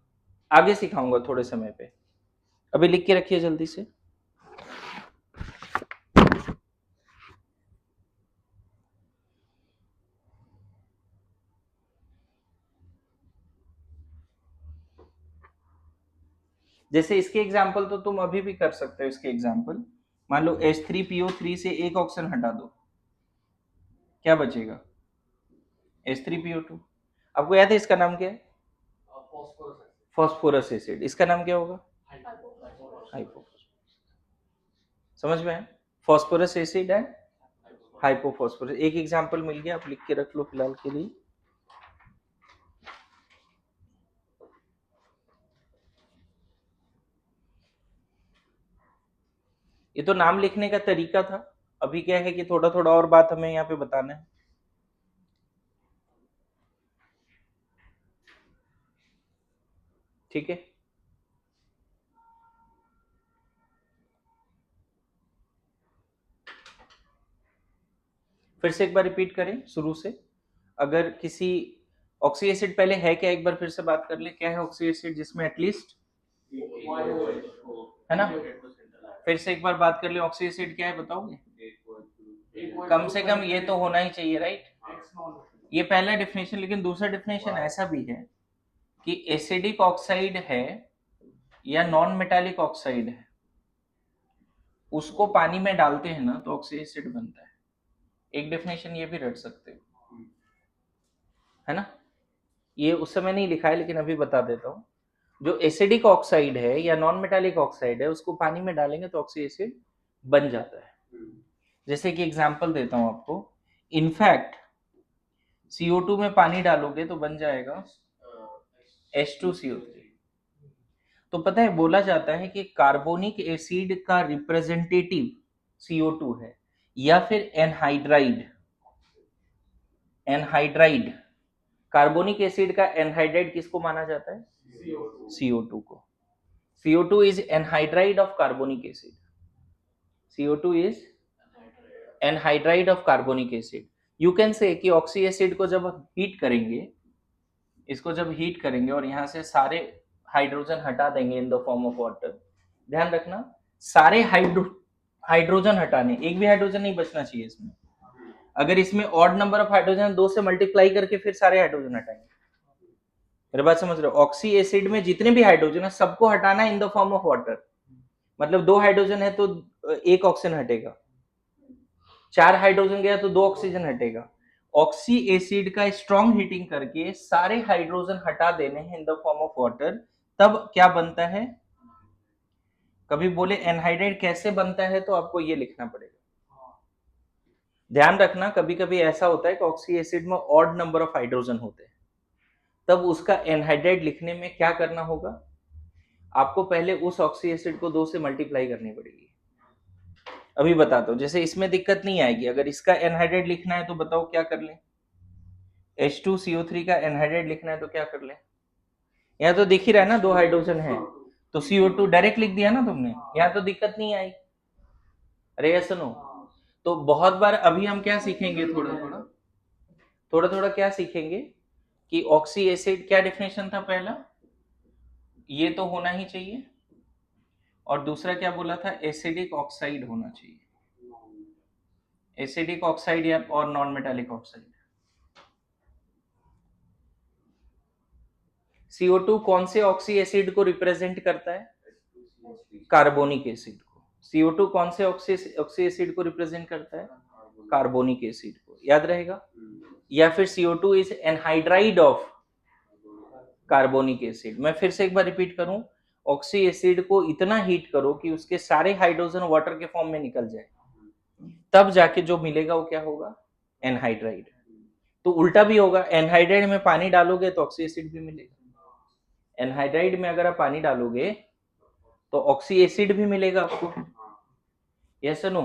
[SPEAKER 1] आगे सिखाऊंगा थोड़े समय पे, अभी लिख के रखिए जल्दी से। जैसे इसके एग्जाम्पल तो तुम अभी भी कर सकते हो, इसके एग्जाम्पल मान लो H3PO3 से एक ऑक्सीजन हटा दो, क्या बचेगा, H3PO2, आपको याद है इसका नाम क्या है, फॉस्फोरस एसिड, इसका नाम क्या होगा? हाइपोफॉस्फोरस। समझ में आया? Phosphorous acid and hypophosphorous. एक एग्जांपल मिल गया, आप लिख के रख लो फिलहाल के लिए। ये तो नाम लिखने का तरीका था, अभी क्या है कि थोड़ा थोड़ा और बात हमें यहाँ पे बताना है। ठीक है, फिर से एक बार रिपीट करें शुरू से। अगर किसी ऑक्सी एसिड पहले है क्या, एक बार फिर से बात कर ले, क्या है ऑक्सी एसिड जिसमें एटलीस्ट, है ना? फिर से एक बार बात कर ले, ऑक्सी एसिड क्या है बताओगे? कम से कम ये तो होना ही चाहिए, राइट? ये पहला डेफिनेशन। लेकिन दूसरा डेफिनेशन ऐसा भी है कि एसिडिक ऑक्साइड है या नॉन मेटालिक ऑक्साइड है, उसको पानी में डालते हैं ना तो ऑक्सी एसिड बनता है। एक डेफिनेशन ये भी रट सकते हो, है ना? ये उस समय नहीं लिखा है लेकिन अभी बता देता हूँ। जो एसिडिक ऑक्साइड है या नॉन मेटालिक ऑक्साइड है, उसको पानी में डालेंगे तो ऑक्सी एसिड बन जाता है। जैसे कि एग्जांपल देता हूं आपको, इनफैक्ट CO2 में पानी डालोगे तो बन जाएगा H2CO3। तो पता है, बोला जाता है कि कार्बोनिक एसिड का रिप्रेजेंटेटिव CO2 है, या फिर एनहाइड्राइड। एनहाइड्राइड, कार्बोनिक एसिड का एनहाइड्राइड किसको माना जाता है? CO2 को। CO2 is anhydride of carbonic acid. CO2 is anhydride of carbonic acid. You can say कि ऑक्सी एसिड को जब हीट करेंगे, इसको जब हीट करेंगे और यहाँ से सारे हाइड्रोजन हटा देंगे in the form of water, ध्यान रखना सारे हाइड्रोजन हटाने, एक भी हाइड्रोजन नहीं बचना चाहिए इसमें। अगर इसमें ऑड नंबर ऑफ हाइड्रोजन 2 से मल्टीप्लाई करके फिर सारे हाइड्रोजन हटाएंगे। मेरी बात समझ रहे हो? ऑक्सी एसिड में जितने भी हाइड्रोजन है सबको हटाना in the form of water. मतलब 2 हाइड्रोजन है तो 1 ऑक्सीजन हटेगा, 4 हाइड्रोजन गया तो 2 ऑक्सीजन हटेगा। ऑक्सी एसिड का स्ट्रॉन्ग हीटिंग करके सारे हाइड्रोजन हटा देने हैं in the form of water, तब क्या बनता है? कभी बोले एनहाइड्राइड कैसे बनता है तो आपको ये लिखना पड़ेगा। ध्यान रखना, कभी कभी ऐसा होता है कि ऑक्सी एसिड में ऑड नंबर ऑफ हाइड्रोजन होते हैं, तब उसका एनहाइड्राइड लिखने में क्या करना होगा? आपको पहले उस ऑक्सी एसिड को 2 से मल्टीप्लाई करनी पड़ेगी। अभी बताता हूं, जैसे इसमें दिक्कत नहीं आएगी। अगर इसका एनहाइड्राइड लिखना है तो बताओ क्या कर लें? H2CO3 का एनहाइड्राइड लिखना है तो क्या कर लें? यहाँ तो दिख ही रहा है ना 2 हाइड्रोजन है, तो CO2 डायरेक्ट लिख दिया ना तुमने, यहाँ तो दिक्कत नहीं आई। अरे ये सुनो, तो बहुत बार अभी हम क्या सीखेंगे, थोड़ा थोड़ा क्या सीखेंगे कि ऑक्सी एसिड क्या डेफिनेशन था पहला, ये तो होना ही चाहिए, और दूसरा क्या बोला था? एसिडिक ऑक्साइड होना चाहिए। एसिडिक ऑक्साइड या और नॉन मेटालिक ऑक्साइड। CO2 कौन से ऑक्सी एसिड को रिप्रेजेंट करता है? कार्बोनिक एसिड को। CO2 कौन से ऑक्सी एसिड को रिप्रेजेंट करता है? कार्बोनिक एसिड को। याद रहेगा? या फिर CO2 is anhydride of carbonic acid. मैं फिर से एक बार रिपीट करूं, ऑक्सी एसिड को इतना हीट करो कि उसके सारे हाइड्रोजन वाटर के फॉर्म में निकल जाए, तब जाके जो मिलेगा वो क्या होगा? एनहाइड्राइड। तो उल्टा भी होगा, एनहाइड्राइड में पानी डालोगे तो ऑक्सी एसिड भी मिलेगा। एनहाइड्राइड में अगर आप पानी डालोगे तो ऑक्सी एसिड भी मिलेगा आपको। Yes no?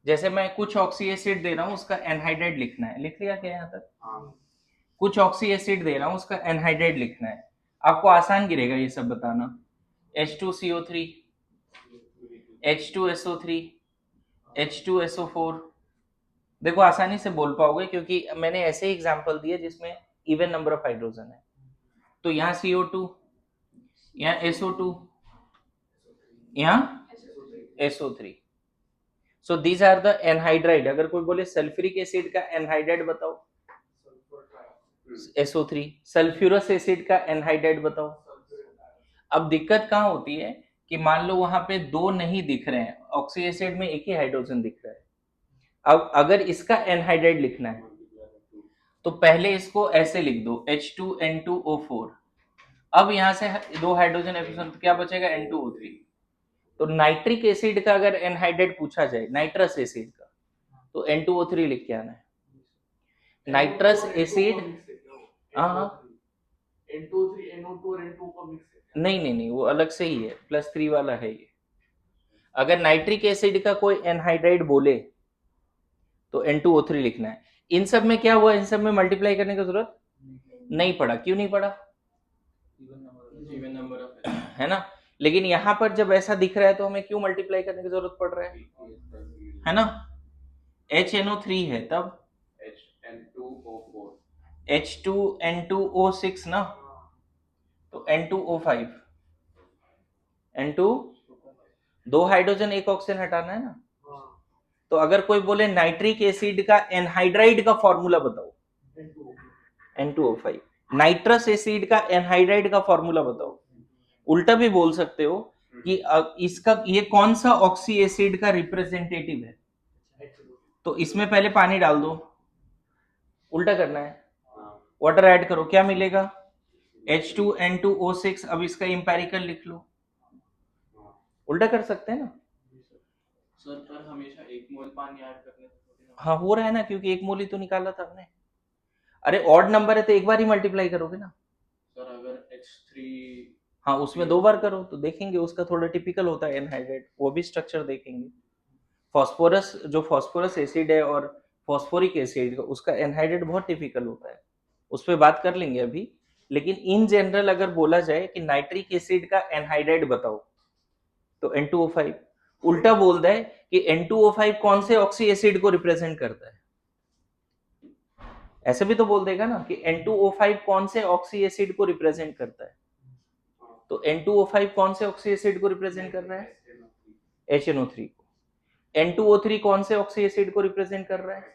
[SPEAKER 1] जैसे मैं कुछ ऑक्सी एसिड दे रहा हूं, उसका एनहाइड्राइड लिखना है, लिख लिया क्या यहाँ तक? कुछ ऑक्सी एसिड दे रहा हूं, उसका एनहाइड्राइड लिखना है, आपको आसान गिरेगा ये सब बताना। H2CO3, H2SO3, H2SO4, देखो आसानी से बोल पाओगे क्योंकि मैंने ऐसे ही एग्जांपल दिए जिसमें इवन नंबर ऑफ हाइड्रोजन है। तो यहाँ CO2, यहाँ SO2, यहाँ SO3। So these are the anhydride. अगर कोई बोले सल्फ्यूरिक एसिड का एनहाइड्राइड बताओ, SO3। सल्फ्यूरस एसिड का एनहाइड्राइड बताओ। अब दिक्कत कहाँ होती है कि मान लो वहां पे 2 नहीं दिख रहे हैं, ऑक्सी एसिड में एक ही हाइड्रोजन दिख रहा है। अब अगर इसका एनहाइड्राइड लिखना है तो पहले इसको ऐसे लिख दो, H2N2O4, अब यहाँ से 2 हाइड्रोजन F तो क्या बचेगा N2O3। तो नाइट्रिक एसिड का अगर एनहाइड्रेट पूछा जाए, नाइट्रस एसिड का, तो N2O3 लिख के आना है। नाइट्रस एसिड, हाँ
[SPEAKER 2] N2O3 NO2 और N2O का मिक्स है।
[SPEAKER 1] नहीं, वो अलग से ही है, +3 वाला है ये। अगर नाइट्रिक एसिड का कोई एनहाइड्राइड बोले तो N2O3 लिखना है। इन सब में क्या हुआ, इन सब में मल्टीप्लाई करने की जरूरत नहीं पड़ा। क्यों नहीं पड़ा?
[SPEAKER 2] इवन नंबर ऑफ
[SPEAKER 1] है ना। लेकिन यहाँ पर जब ऐसा दिख रहा है तो हमें क्यों मल्टीप्लाई करने की जरूरत पड़ रहा है ना। HNO3 है तब
[SPEAKER 2] N2O4
[SPEAKER 1] H2N2O6 ना, तो N2O5, N2 2 हाइड्रोजन 1 ऑक्सीजन हटाना है ना। तो अगर कोई बोले नाइट्रिक एसिड का एनहाइड्राइड का फॉर्मूला बताओ, N2O5। नाइट्रस एसिड का एनहाइड्राइड का फॉर्मूला बताओ। उल्टा भी बोल सकते हो कि इसका ये कौन सा ऑक्सी एसिड का रिप्रेजेंटेटिव है, तो इसमें पहले पानी डाल दो, उल्टा करना है, वाटर ऐड करो, क्या मिलेगा H2N2O6। अब इसका इंपेरिकल लिख लो, उल्टा कर सकते हैं ना।
[SPEAKER 2] सर पर हमेशा 1 मोल पानी ऐड करने से थोड़ी ना।
[SPEAKER 1] हाँ हो रहा है ना, क्योंकि 1 मोल ही तो निकाला था हमने। अरे ऑड नंबर है तो एक बार ही मल्टीप्लाई करोगे ना।
[SPEAKER 2] सर अगर H3
[SPEAKER 1] हाँ उसमें 2 बार करो तो देखेंगे, उसका थोड़ा टिपिकल होता है एनहाइड्रेट, वो भी स्ट्रक्चर देखेंगे। फॉस्फोरस, जो फॉस्फोरस एसिड है और फॉस्फोरिक एसिड का, उसका एनहाइड्रेट बहुत टिपिकल होता है, उस पर बात कर लेंगे अभी। लेकिन इन जनरल अगर बोला जाए कि नाइट्रिक एसिड का एनहाइड्रेट बताओ तो N2O5। उल्टा बोल दे कि N2O5 कौन से ऑक्सी एसिड को रिप्रेजेंट करता है, ऐसे भी तो बोल देगा ना कि N2O5 कौन से ऑक्सी एसिड को रिप्रेजेंट करता है। तो N2O5 कौन से ऑक्सी एसिड को रिप्रेजेंट कर रहा है, HNO3 को। N2O3 कौन से ऑक्सी एसिड को रिप्रेजेंट कर रहा है,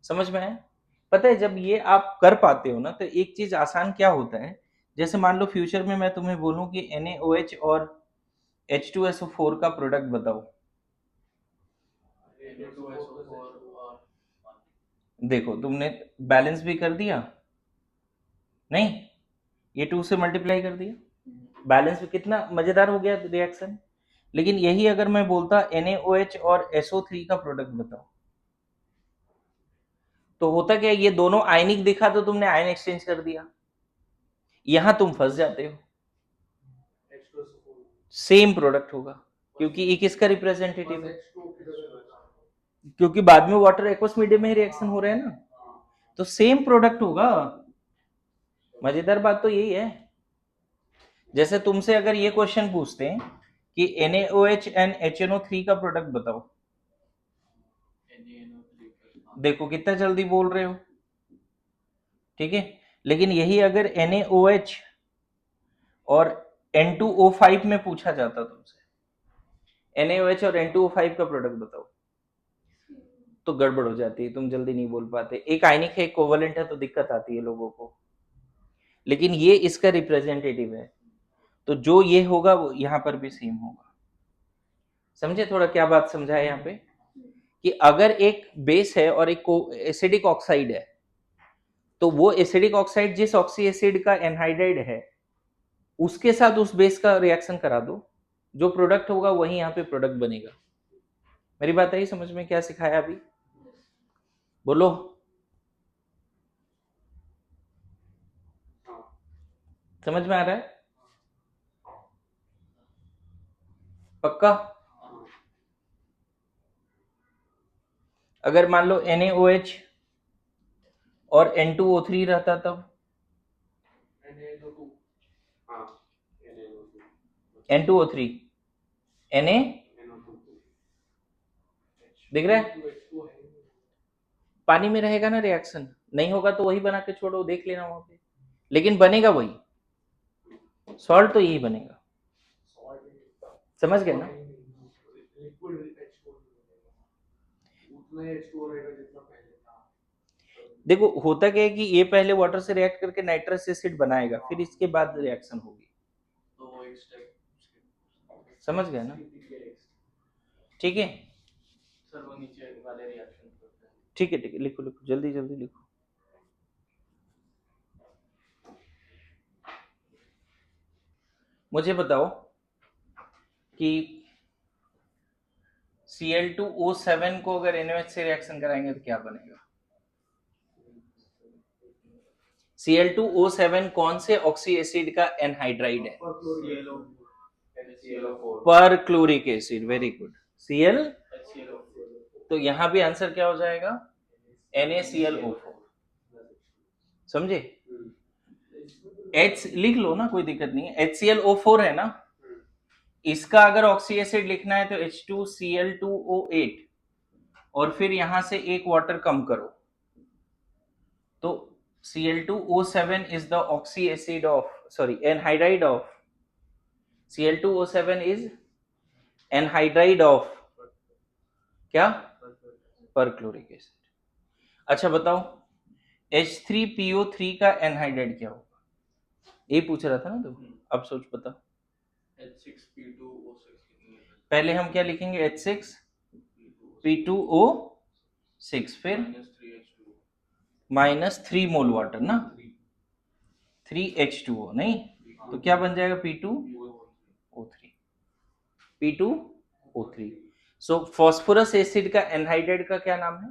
[SPEAKER 1] समझ में आया। पता है जब ये आप कर पाते हो ना तो एक चीज आसान क्या होता है, जैसे मान लो फ्यूचर में मैं तुम्हें बोलूं कि NaOH और H2SO4 का प्रोडक्ट बताओ,
[SPEAKER 2] N2SO4 और
[SPEAKER 1] देखो तुमने बैलेंस भी कर दिया, नहीं ये 2 से मल्टीप्लाई कर दिया, बैलेंस भी कितना मजेदार हो गया रिएक्शन। लेकिन यही अगर मैं बोलता NaOH और SO3 का प्रोडक्ट बताओ, तो होता क्या, ये दोनों आयनिक दिखा तो तुमने आयन एक्सचेंज कर दिया, यहां तुम फंस जाते हो। सेम प्रोडक्ट होगा क्योंकि ये किसका रिप्रेजेंटेटिव है, क्योंकि बाद में वाटर एक्वस मीडियम में रिएक्शन हो रहा है ना, तो सेम प्रोडक्ट होगा। मजेदार बात तो यही है। जैसे तुमसे अगर ये क्वेश्चन पूछते हैं कि NaOH एंड HNO3 का प्रोडक्ट बताओ, देखो कितना जल्दी बोल रहे हो, ठीक है। लेकिन यही अगर NaOH और N2O5 में पूछा जाता तुमसे, NaOH और N2O5 का प्रोडक्ट बताओ, तो गड़बड़ हो जाती है, तुम जल्दी नहीं बोल पाते। एक आयनिक है, एक कोवलेंट है, तो दिक्कत आती है लोगों को। लेकिन ये इसका रिप्रेजेंटेटिव है, तो जो ये होगा वो यहाँ पर भी सेम होगा। समझे थोड़ा क्या बात समझा है यहाँ पे, कि अगर एक बेस है और एक एसिडिक ऑक्साइड है, तो वो एसिडिक ऑक्साइड जिस ऑक्सी एसिड का एनहाइड्राइड है उसके साथ उस बेस का रिएक्शन करा दो, जो प्रोडक्ट होगा वही यहाँ पे प्रोडक्ट बनेगा। मेरी बात आई समझ में, क्या सिखाया अभी, बोलो। समझ में आ रहा है पक्का। अगर मान लो NaOH और N2O3 रहता तब N2O3 Na दिख रहा है, पानी में रहेगा ना रिएक्शन, नहीं होगा तो वही बना के छोड़ो, देख लेना वहां पे, लेकिन बनेगा वही, सॉल्ट तो यही बनेगा। समझ गए ना। देखो होता क्या है कि ये पहले वाटर से रिएक्ट करके नाइट्रस एसिड बनाएगा, फिर इसके बाद रिएक्शन होगी,
[SPEAKER 2] तो वो एक स्टेप
[SPEAKER 1] समझ गए ना। ठीक है,
[SPEAKER 2] सर वो नीचे वाले रिएक्शन करते हैं।
[SPEAKER 1] ठीक है, ठीक है, लिखो लिखो जल्दी जल्दी लिखो। मुझे बताओ कि Cl2O7 को अगर NaOH से रिएक्शन कराएंगे तो क्या बनेगा? Cl2O7 कौन से ऑक्सी एसिड का एनहाइड्राइड है? Perchloric acid. Very good. Cl, तो यहां भी आंसर क्या हो जाएगा? NaClO4। समझे? H लिख लो ना, कोई दिक्कत नहीं है। HClO4 है ना, इसका अगर ऑक्सी एसिड लिखना है तो H2Cl2O8 और फिर यहां से एक वाटर कम करो तो Cl2O7 is the oxy acid of, sorry, anhydride of, Cl2O7 is anhydride of क्या? Perchloric acid. अच्छा बताओ H3PO3 का एनहाइड्राइड क्या होगा? ये पूछ रहा था ना तू, अब सोच बता।
[SPEAKER 2] H6P2O6
[SPEAKER 1] पहले हम क्या लिखेंगे? H6P2O6 फिर -3 मोल वाटर ना, 3H2O नहीं, तो क्या बन जाएगा? P2O3। P2O3। सो फॉस्फोरस एसिड का एनहाइड्राइड का क्या नाम है?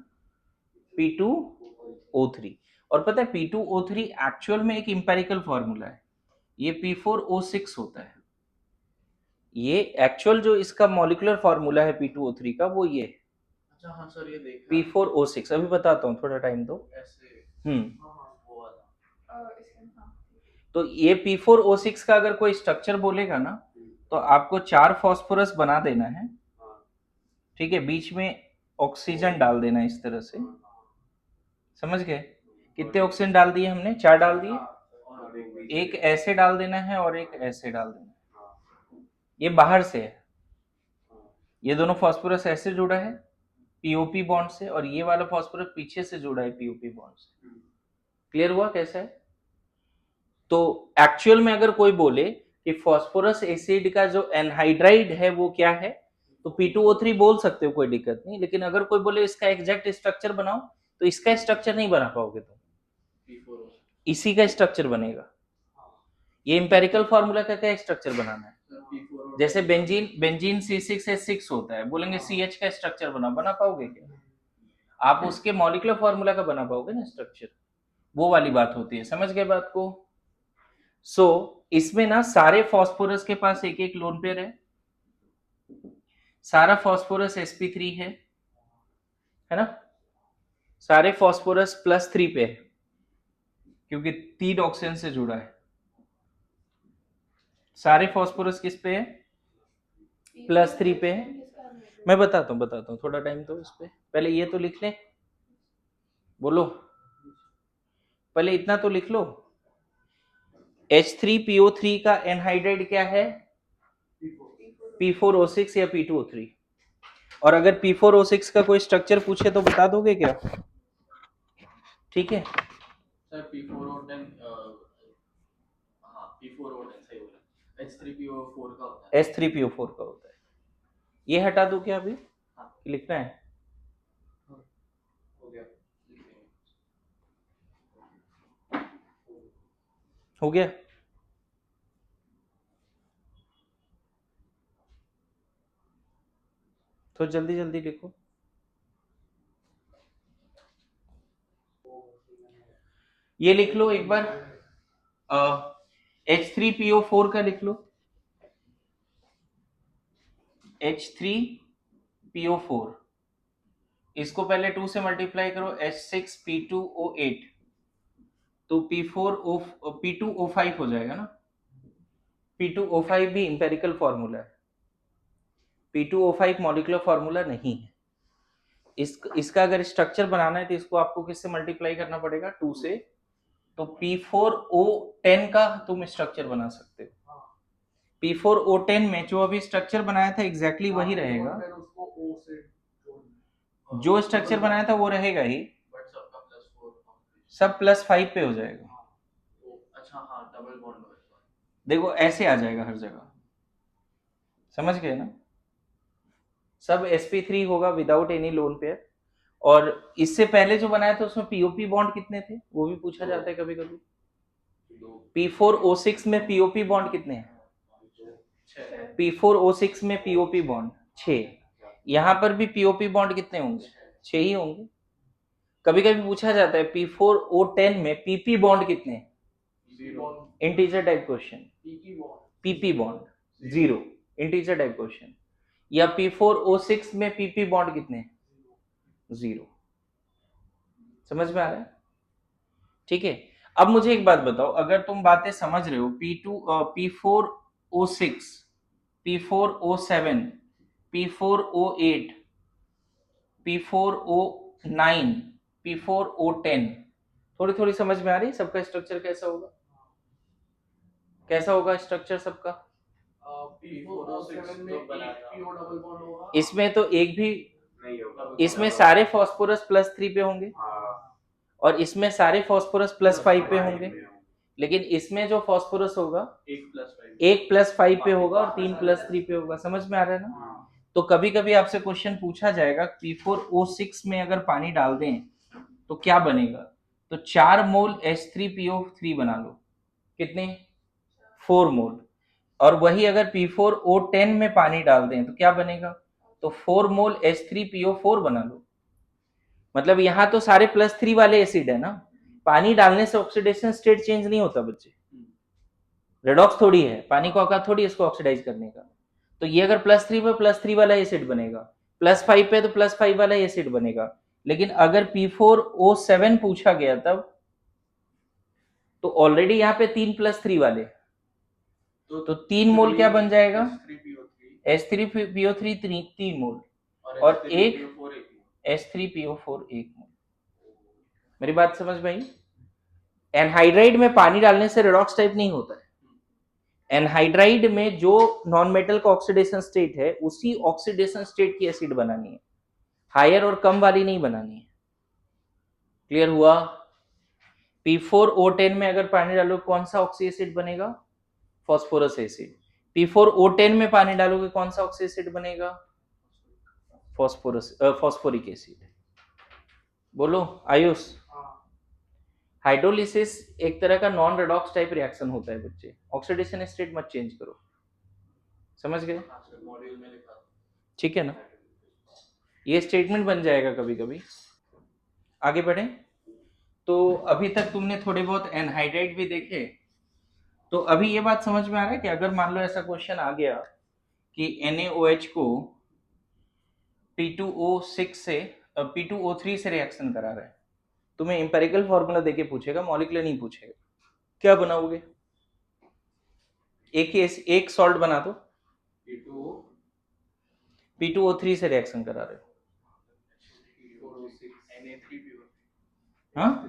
[SPEAKER 1] P2O3। और पता है P2O3 एक्चुअल में एक इंपेरिकल फॉर्मूला है, ये P4O6 होता है। ये एक्चुअल जो इसका मॉलिक्यूलर फॉर्मूला है P2O3 का वो ये है।
[SPEAKER 2] अच्छा हाँ सर, ये देख
[SPEAKER 1] P4O6। अभी बताता हूँ, थोड़ा टाइम दो।
[SPEAKER 2] ऐसे
[SPEAKER 1] हम्म
[SPEAKER 2] वो वाला।
[SPEAKER 1] तो ये P4O6 का अगर कोई स्ट्रक्चर बोलेगा ना तो आपको 4 फास्फोरस बना देना है, ठीक है, बीच में ऑक्सीजन डाल देना इस तरह से। समझ गए? कितने ऑक्सीजन डाल दिए हमने? 4 डाल दिए। एक ऐसे डाल देना है और एक ऐसे डाल देना है। ये बाहर से है, ये दोनों फास्फोरस ऐसे जुड़ा है पीओपी बॉन्ड से, और ये वाला फास्फोरस पीछे से जुड़ा है पीओपी बॉन्ड से। क्लियर हुआ कैसा है? तो एक्चुअल में अगर कोई बोले कि फास्फोरस एसिड का जो एनहाइड्राइड है वो क्या है, तो P2O3 बोल सकते हो, कोई दिक्कत नहीं। लेकिन अगर कोई बोले इसका एग्जैक्ट स्ट्रक्चर बनाओ तो इसका स्ट्रक्चर नहीं बना पाओगे तुम, इसी का स्ट्रक्चर बनेगा। ये इंपेरिकल फॉर्मूला का क्या स्ट्रक्चर बनाना है? जैसे बेंजीन C6H6 होता है, बोलेंगे CH का स्ट्रक्चर बना पाओगे क्या? आप उसके मॉलिक्यूलर फॉर्मूला का बना पाओगे ना स्ट्रक्चर, वो वाली बात होती है। समझ गए बात को? सो इसमें ना सारे फास्फोरस के पास एक एक लोन पेयर है, सारा फास्फोरस sp3 है ना, सारे फास्फोरस +3 पे है क्योंकि 3 ऑक्सीजन से जुड़ा है। सारे फास्फोरस किस पे है? +3 पे है। मैं बताता हूँ, थोड़ा टाइम तो इस पे, पहले ये तो लिख ले। बोलो, पहले इतना तो लिख लो। H3PO3 का एनहाइड्राइड क्या है? P4O6 या P2O3। और अगर P4O6 का कोई स्ट्रक्चर पूछे तो बता दोगे क्या? ठीक है
[SPEAKER 2] सर P4O10 हाँ P4O10 सही बोला। H3PO4 का होता है।
[SPEAKER 1] H3PO4 का होता है। ये हटा दो क्या अभी?
[SPEAKER 2] हाँ
[SPEAKER 1] लिखना है?
[SPEAKER 2] हो गया।
[SPEAKER 1] हो गया? तो जल्दी जल्दी लिखो। ये लिख लो एक बार, H3PO4 का लिख लो। H3PO4 इसको पहले 2 से मल्टीप्लाई करो, H6P2O8 तो P2O5 हो जाएगा ना। P2O5 भी इंपेरिकल फॉर्मूला है, P2O5 मॉलिक्यूलर फॉर्मूला नहीं है। इसका अगर स्ट्रक्चर बनाना है तो इसको आपको किससे मल्टीप्लाई करना पड़ेगा? 2 से। तो P4O10 का तुम स्ट्रक्चर बना सकते हो। P4O10 में जो अभी स्ट्रक्चर बनाया था एग्जैक्टली वही रहेगा, जो स्ट्रक्चर बनाया था वो रहेगा ही, सब +5 पे हो जाएगा।
[SPEAKER 2] अच्छा हाँ, डबल बॉन्ड होगा।
[SPEAKER 1] देखो ऐसे आ जाएगा हर जगह, समझ गए ना? सब sp3 होगा विदाउट एनी लोन पेयर। और इससे पहले जो बनाया था उसमें पीओपी बॉन्ड कितने थे वो भी पूछा जाता है कभी कभी। P4O6 में पीओपी बॉन्ड कितने हैं? P4O6 में POP बॉन्ड 6, यहाँ पर भी POP बॉन्ड कितने होंगे? 6 ही होंगे। कभी कभी पूछा जाता है P4O10 में PP बॉन्ड कितने? Integer type question, PP bond 0, integer type question. या P4O6 में PP बॉन्ड कितने? 0। समझ में आ रहा है? ठीक है। अब मुझे एक बात बताओ, अगर तुम बातें समझ रहे हो, P4O6, P4O7, P4O8, P4O9, P4O10, थोड़ी थोड़ी समझ में आ रही है सबका स्ट्रक्चर कैसा होगा? कैसा होगा स्ट्रक्चर सबका? इसमें तो एक भी, इसमें सारे फॉस्फोरस +3 पे होंगे और इसमें सारे फॉस्फोरस +5 पे होंगे, लेकिन इसमें जो फॉस्फोरस होगा 1+5 पे होगा और 3+3 पे होगा। समझ में आ रहा है ना? तो कभी कभी आपसे क्वेश्चन पूछा जाएगा P4O6 में अगर पानी डाल दें तो क्या बनेगा? तो 4 मोल H3PO3 बना लो। कितने? 4 मोल। और वही अगर P4O10 में पानी डाल दें तो क्या बनेगा? तो 4 मोल H3PO4 बना लो। मतलब यहाँ तो सारे +3 वाले एसिड है ना, पानी डालने से ऑक्सीडेशन स्टेट चेंज नहीं होता बच्चे, रेडॉक्स थोड़ी है, पानी को औकात थोड़ी इसको ऑक्सीडाइज करने का। तो ये अगर +3 पे +3 वाला एसिड बनेगा, +5 पे तो +5 वाला एसिड बनेगा। लेकिन अगर P4O7 पूछा गया तब तो ऑलरेडी यहाँ पे 3+3 वाले, तो 3 मोल क्या बन जाएगा? H3PO3 3 मोल और एक H3PO4 1 मोल। मेरी बात समझ में आई? एनहाइड्राइड में पानी डालने से रेडॉक्स टाइप नहीं होता है। एनहाइड्राइड में जो नॉन मेटल का ऑक्सीडेशन स्टेट है उसी ऑक्सीडेशन स्टेट की एसिड बनानी है, हायर और कम वाली नहीं बनानी है। क्लियर हुआ? P4O10 में अगर पानी डालो कौन सा ऑक्सी एसिड बनेगा? Phosphorous acid. P4O10 में पानी डालोगे कौन सा ऑक्सी एसिड बनेगा? Phosphoric acid. बोलो आयुष। हाइड्रोलिसिस एक तरह का नॉन रेडॉक्स टाइप रिएक्शन होता है बच्चे, ऑक्सीडेशन स्टेट मत चेंज करो। समझ गए? ठीक है ना? ये स्टेटमेंट बन जाएगा कभी कभी। आगे बढ़े। तो अभी तक तुमने थोड़े बहुत एनहाइड्राइड भी देखे, तो अभी ये बात समझ में आ रहा है कि अगर मान लो ऐसा क्वेश्चन आ गया कि NaOH को P2O6 से P2O3 से रिएक्शन करा रहा है, तुम्हें एम्पेरिकल फॉर्मूला देके पूछेगा, मॉलिक्यूलर नहीं पूछेगा, क्या बनाओगे? एक सॉल्ट बना दो, P2O3 से रिएक्शन करा रहे हो। हाँ?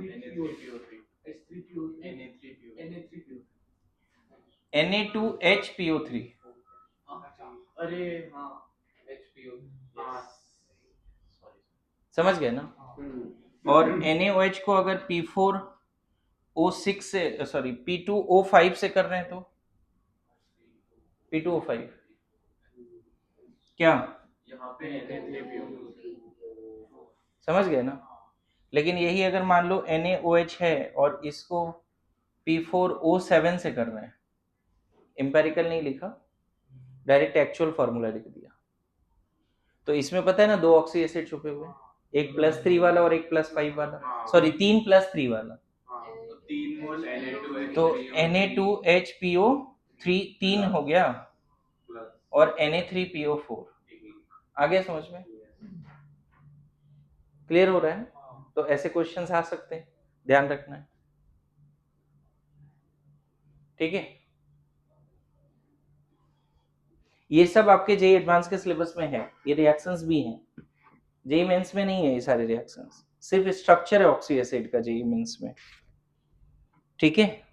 [SPEAKER 1] Na2HPO3।
[SPEAKER 2] अरे हाँ, HPO
[SPEAKER 1] समझ गए ना? और NaOH को अगर P4O6 से सॉरी P2O5 से कर रहे हैं तो P2O5 क्या?
[SPEAKER 2] यहाँ पे
[SPEAKER 1] समझ गए ना? लेकिन यही अगर मान लो NaOH है और इसको P4O7 से कर रहे हैं, एम्पेरिकल नहीं लिखा, डायरेक्ट एक्चुअल फॉर्मूला लिख दिया, तो इसमें पता है ना 2 ऑक्सी एसिड छुपे हुए, एक +3 वाला और एक +5 वाला, सॉरी 3+3 वाला, तो Na2HPO3 3 हो गया और Na3PO4 आ गया समझ में? क्लियर हो रहा है? तो ऐसे क्वेश्चंस आ सकते हैं, ध्यान रखना है। ठीक है? ये सब आपके जेई एडवांस के सिलेबस में है, ये रिएक्शंस भी हैं, जेई मेंस में नहीं है ये सारे रिएक्शंस, सिर्फ स्ट्रक्चर है ऑक्सी एसिड का जेई मेंस में। ठीक है?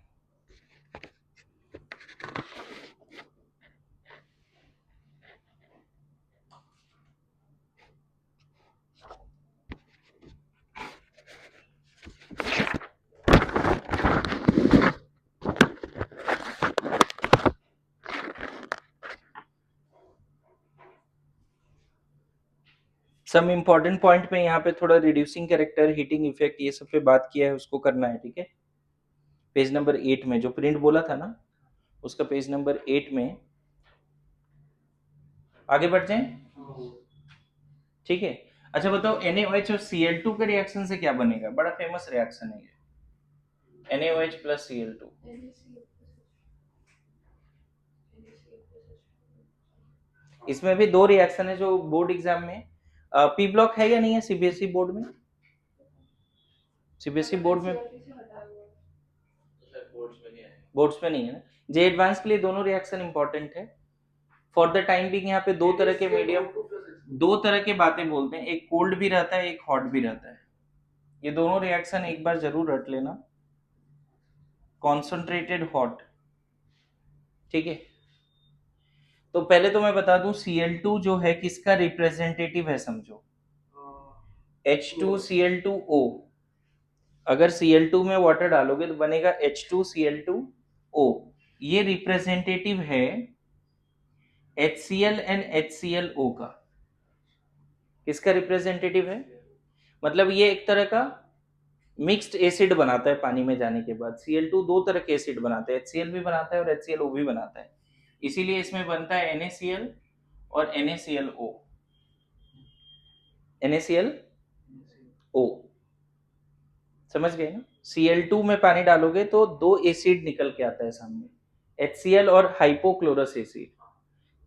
[SPEAKER 1] सम इम्पोर्टेंट पॉइंट पे यहाँ पे थोड़ा रिड्यूसिंग कैरेक्टर, हीटिंग इफेक्ट, ये सब पे बात किया है, उसको करना है। ठीक है? पेज नंबर 8 में जो प्रिंट बोला था ना, उसका पेज नंबर 8 में आगे बढ़ जाएं, ठीक है। अच्छा बताओ NaOH और Cl2 के रिएक्शन से क्या बनेगा, बड़ा फेमस रिएक्शन है ये, NaOH प्लस Cl2। इसमें भी दो रिएक्शन है जो बोर्ड एग्जाम में पी ब्लॉक है या नहीं है सीबीएसई बोर्ड में, सीबीएसई बोर्ड में बोर्ड्स में नहीं है ना। जे एडवांस के लिए दोनों रिएक्शन इंपॉर्टेंट है। फॉर द टाइम बिंग यहाँ पे दो तरह के मीडियम, दो तरह के बातें बोलते हैं, एक कोल्ड भी रहता है एक हॉट भी रहता है। ये दोनों रिएक्शन एक बार जरूर रट लेना, कॉन्सेंट्रेटेड हॉट, ठीक है। तो पहले तो मैं बता दूं Cl2 जो है किसका रिप्रेजेंटेटिव है, समझो H2Cl2O। अगर Cl2 में वाटर डालोगे तो बनेगा H2Cl2O। ये रिप्रेजेंटेटिव है HCl एंड HClO का। किसका रिप्रेजेंटेटिव है, मतलब ये एक तरह का मिक्स्ड एसिड बनाता है पानी में जाने के बाद। Cl2 दो तरह के एसिड बनाते हैं, HCl भी बनाता है और HClO भी बनाता है, इसीलिए इसमें बनता है NaCl और NaClO, NaClO, समझ गए ना। Cl2 में पानी डालोगे तो दो एसिड निकल के आता है सामने, HCl और हाइपोक्लोरस एसिड।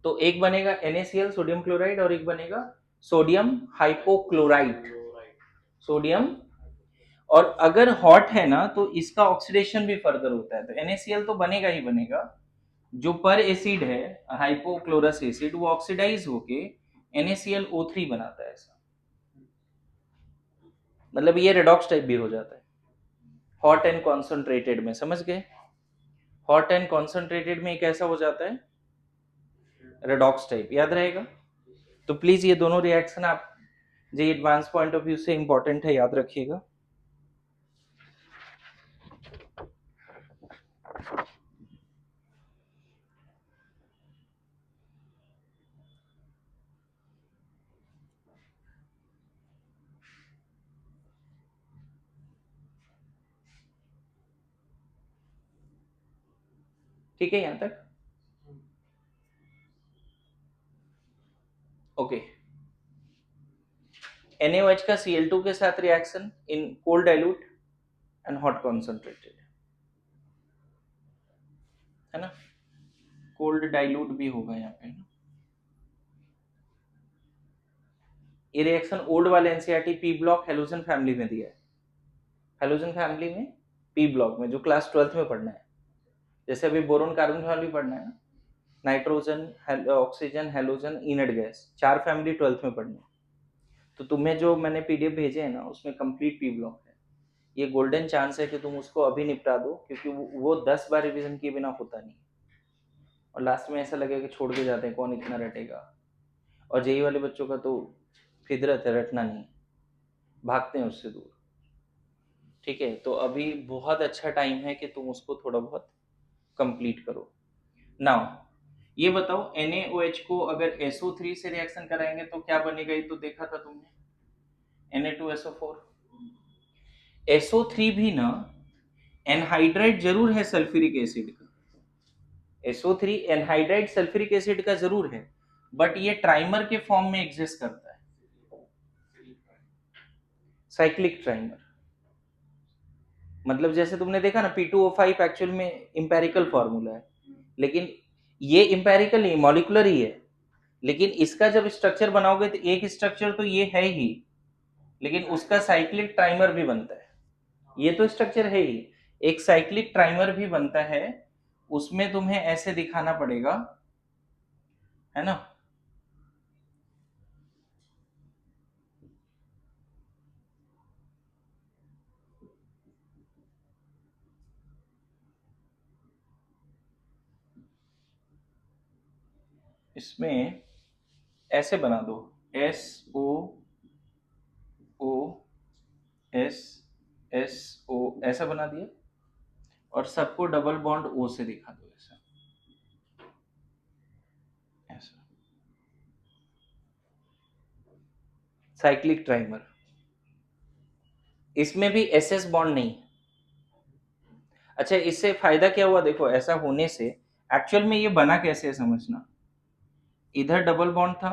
[SPEAKER 1] तो एक बनेगा NaCl सोडियम क्लोराइड और एक बनेगा सोडियम हाइपोक्लोराइड, सोडियम। और अगर हॉट है ना तो इसका ऑक्सीडेशन भी फर्दर होता है, तो NaCl तो बनेगा ही बनेगा, जो पर एसिड है हाइपोक्लोरस एसिड वो ऑक्सीडाइज होके NaClO3 बनाता है ऐसा, मतलब ये रेडॉक्स टाइप भी हो जाता है हॉट एंड कॉन्सेंट्रेटेड में, समझ गए। हॉट एंड कॉन्सेंट्रेटेड में एक ऐसा हो जाता है रेडॉक्स टाइप, याद रहेगा। तो प्लीज ये दोनों रिएक्शन आप जे एडवांस पॉइंट ऑफ व्यू से इंपॉर्टेंट है, याद रखिएगा। ठीक है यहां तक, ओके। NaOH का Cl2 के साथ reaction in cold dilute and hot concentrated, है ना, कोल्ड डाइल्यूट भी होगा यहाँ पे ना। ये रिएक्शन ओल्ड वाले NCERT P block halogen family में दिया है, हेलोजन फैमिली में पी ब्लॉक में जो क्लास 12th में पढ़ना है, जैसे अभी बोरोन कार्बन फैमिली पढ़ना है ना, nitrogen oxygen halogen inert gas, चार फैमिली 12th में पढ़नी है। तो तुम्हें जो मैंने पीडीएफ भेजे है ना उसमें कंप्लीट पी ब्लॉक है, ये गोल्डन चांस है कि तुम उसको अभी निपटा दो, क्योंकि वो 10 बार रिवीजन किए बिना होता नहीं, और लास्ट में ऐसा लगेगा कि छोड़ के जाते हैं, कौन इतना रटेगा। और जेई वाले बच्चों का तो फितरत है रटना नहीं, भागते हैं उससे दूर, ठीक है। तो अभी बहुत अच्छा टाइम है कि तुम उसको थोड़ा बहुत कंप्लीट करो। नाउ ये बताओ NaOH को अगर SO3 से रिएक्शन कराएंगे तो क्या बनेगा, ये तो देखा था तुमने, Na2SO4। SO3 भी ना एनहाइड्राइड जरूर है सल्फ्यूरिक एसिड का, SO3 एनहाइड्राइड सल्फ्यूरिक एसिड का जरूर है, बट ये ट्राइमर के फॉर्म में एग्जिस्ट करता है, साइक्लिक ट्राइमर। मतलब जैसे तुमने देखा ना P2O5 एक्चुअल में इंपेरिकल फॉर्मूला है, लेकिन ये इंपेरिकल नहीं मॉलिकुलर ही है, लेकिन इसका जब स्ट्रक्चर बनाओगे तो एक स्ट्रक्चर तो ये है ही, लेकिन उसका साइक्लिक ट्राइमर भी बनता है, ये तो स्ट्रक्चर है ही, एक साइक्लिक ट्राइमर भी बनता है, उसमें तुम्हें ऐसे दिखाना पड़ेगा, है ना। इसमें ऐसे बना दो SOOSO ऐसा बना दिया, और सबको डबल बॉन्ड O से दिखा दो ऐसा, ऐसा साइक्लिक ट्राइमर। इसमें भी SS बॉन्ड नहीं। अच्छा इससे फायदा क्या हुआ, देखो ऐसा होने से एक्चुअल में ये बना कैसे है समझना, इधर डबल बॉन्ड था,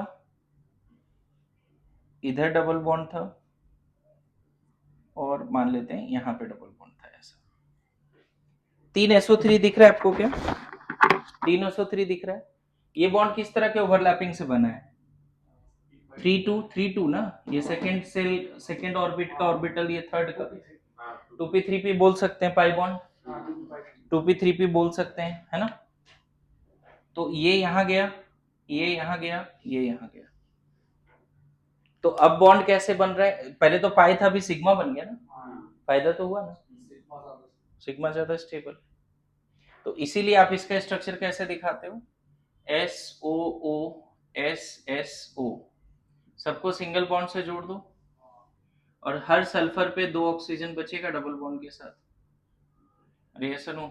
[SPEAKER 1] इधर डबल बॉन्ड था, और मान लेते हैं यहाँ पे डबल बॉन्ड था ऐसा। 3 SO3 दिख रहा है आपको क्या? 3 SO3 दिख रहा है। ये बॉन्ड किस तरह के ओवरलैपिंग से बना है? 3 2 ना, ये सेकंड सेल, सेकंड ऑर्बिट का ऑर्बिटल, ये थर्ड का 2p3p बोल सकते हैं, पाई बॉन्ड 2p3p बोल सकते हैं, है ना। तो ये यहाँ गया, ये यहाँ गया, ये यहाँ गया। तो अब बॉन्ड कैसे बन रहा है? पहले तो पाई था, अभी सिग्मा बन गया ना, फायदा तो हुआ ना, सिग्मा ज्यादा स्टेबल। तो इसीलिए आप इसका स्ट्रक्चर कैसे दिखाते हो? SOO SSO, सबको सिंगल बॉन्ड से जोड़ दो, और हर सल्फर पे 2 ऑक्सीजन बचेगा डबल बॉन्ड के साथ। रिएक्शन हो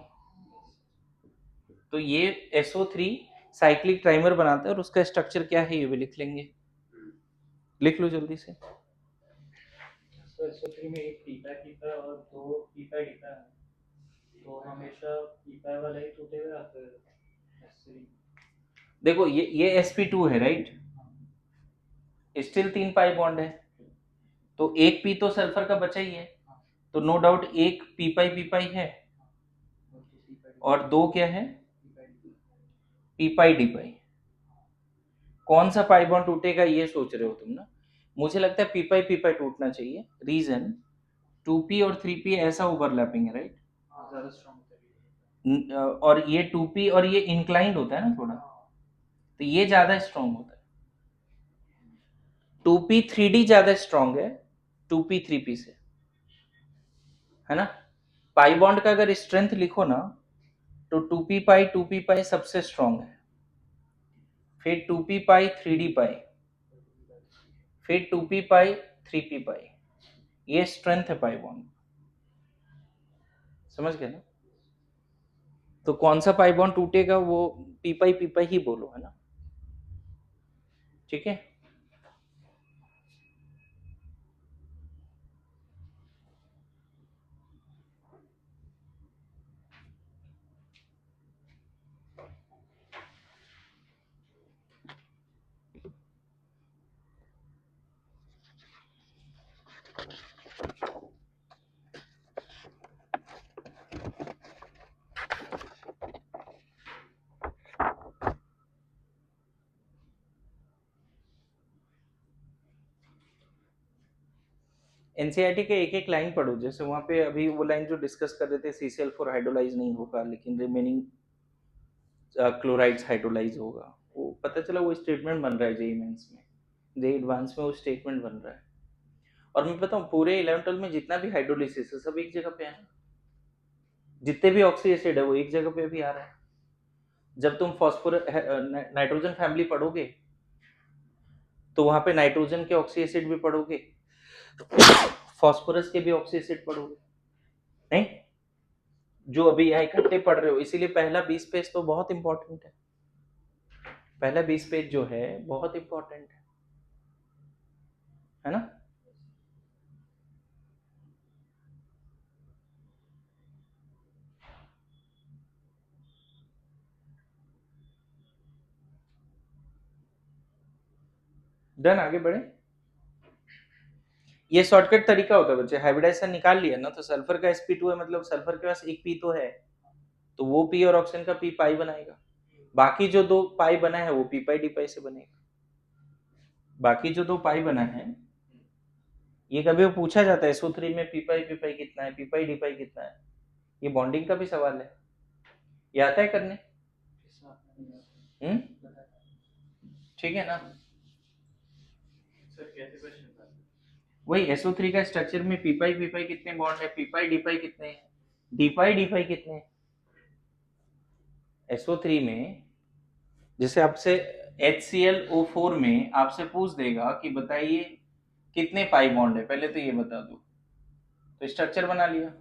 [SPEAKER 1] तो ये SO3 साइक्लिक ट्राइमर बनाता है, और उसका स्ट्रक्चर क्या है ये भी लिख लेंगे। लिख लो जल्दी से।
[SPEAKER 2] तो SO3 में एक पीपा और 2 पीपा है, तो हमेशा पीपा वाला ही टूटेगा या फिर S3?
[SPEAKER 1] देखो ये sp2 है, राइट, स्टिल 3 पाई बॉन्ड है, तो एक पी तो सल्फर का बचा ही है, तो नो डाउट एक पी पाई है, और 2 क्या है? पी पाई डी पाई। कौन सा पाई बॉन्ड टूटेगा ये सोच रहे हो तुम ना? मुझे लगता है पी पाई टूटना चाहिए। रीजन 2p और 3p ऐसा ओवरलैपिंग है, राइट,
[SPEAKER 2] ज्यादा स्ट्रांग होता है।
[SPEAKER 1] और ये 2p और ये इंक्लाइंड होता है ना थोड़ा, तो ये ज्यादा स्ट्रांग होता है। 2p 3d ज्यादा स्ट्रांग है 2p 3p से, है ना। पाई बॉन्ड का अगर स्ट्रेंथ लिखो ना, तो 2p पाई सबसे स्ट्रांग है, फिर 2p पाई 3d पाई, फिर 2p पाई 3p पाई, ये स्ट्रेंथ है पाई बॉन्ड। समझ गए ना? तो कौन सा पाई बॉन्ड टूटेगा वो पी पाई ही बोलो, है ना, ठीक है। एनसीईआरटी के एक एक लाइन पढ़ो, जैसे वहां पे अभी वो लाइन जो डिस्कस कर रहे थे, CCl4 हाइड्रोलाइज नहीं होगा, लेकिन रिमेनिंग क्लोराइड्स हाइड्रोलाइज होगा। वो पता चला वो स्टेटमेंट बन रहा है जेई मेंस में, जेई एडवांस में वो स्टेटमेंट बन रहा है। और मैं बताऊं, पूरे 11-12 में जितना भी हाइड्रोलिसिस है सब एक जगह पे है ना, जितने भी ऑक्सी एसिड है वो एक जगह पे भी आ रहा है। जब तुम फॉस्फोरस नाइट्रोजन फैमिली पढ़ोगे तो वहां पे नाइट्रोजन के ऑक्सी एसिड भी पढ़ोगे, फॉस्फोरस के भी ऑक्सी एसिड पढ़ोगे, नहीं जो अभी यहाँ इकट्ठे पढ़ रहे हो। इसीलिए पहला 20 पेज तो बहुत इंपॉर्टेंट है, पहला 20 पेज जो है बहुत इंपॉर्टेंट है ना। डन, आगे बढ़े। ये शॉर्टकट तरीका होता है बच्चे, हाइब्रिडाइजेशन निकाल लिया ना, तो सल्फर का sp2 है, मतलब सल्फर के पास एक पी तो है, तो वो पी और ऑक्सीजन का पी पाई बनाएगा। बाकी जो 2 पाई बना है वो पी पाई डी पाई से बनेगा। बाकी जो 2 पाई बना है, ये कभी वो पूछा जाता है SO3 में पी पाई कितना है, पी पाई डी पाई कितना है, ये बॉन्डिंग का भी सवाल है, ये आता है करने। ठीक है ना।
[SPEAKER 2] सर कैसे क्वेश्चन था?
[SPEAKER 1] वही SO3 का स्ट्रक्चर में पी पाई कितने बॉन्ड है, पी पाई डी पाई कितने हैं, डी पाई कितने हैं। SO3 में जैसे आपसे HClO4 में आपसे पूछ देगा कि बताइए कितने पाई बॉन्ड है, पहले तो ये बता दो, तो स्ट्रक्चर बना लिया।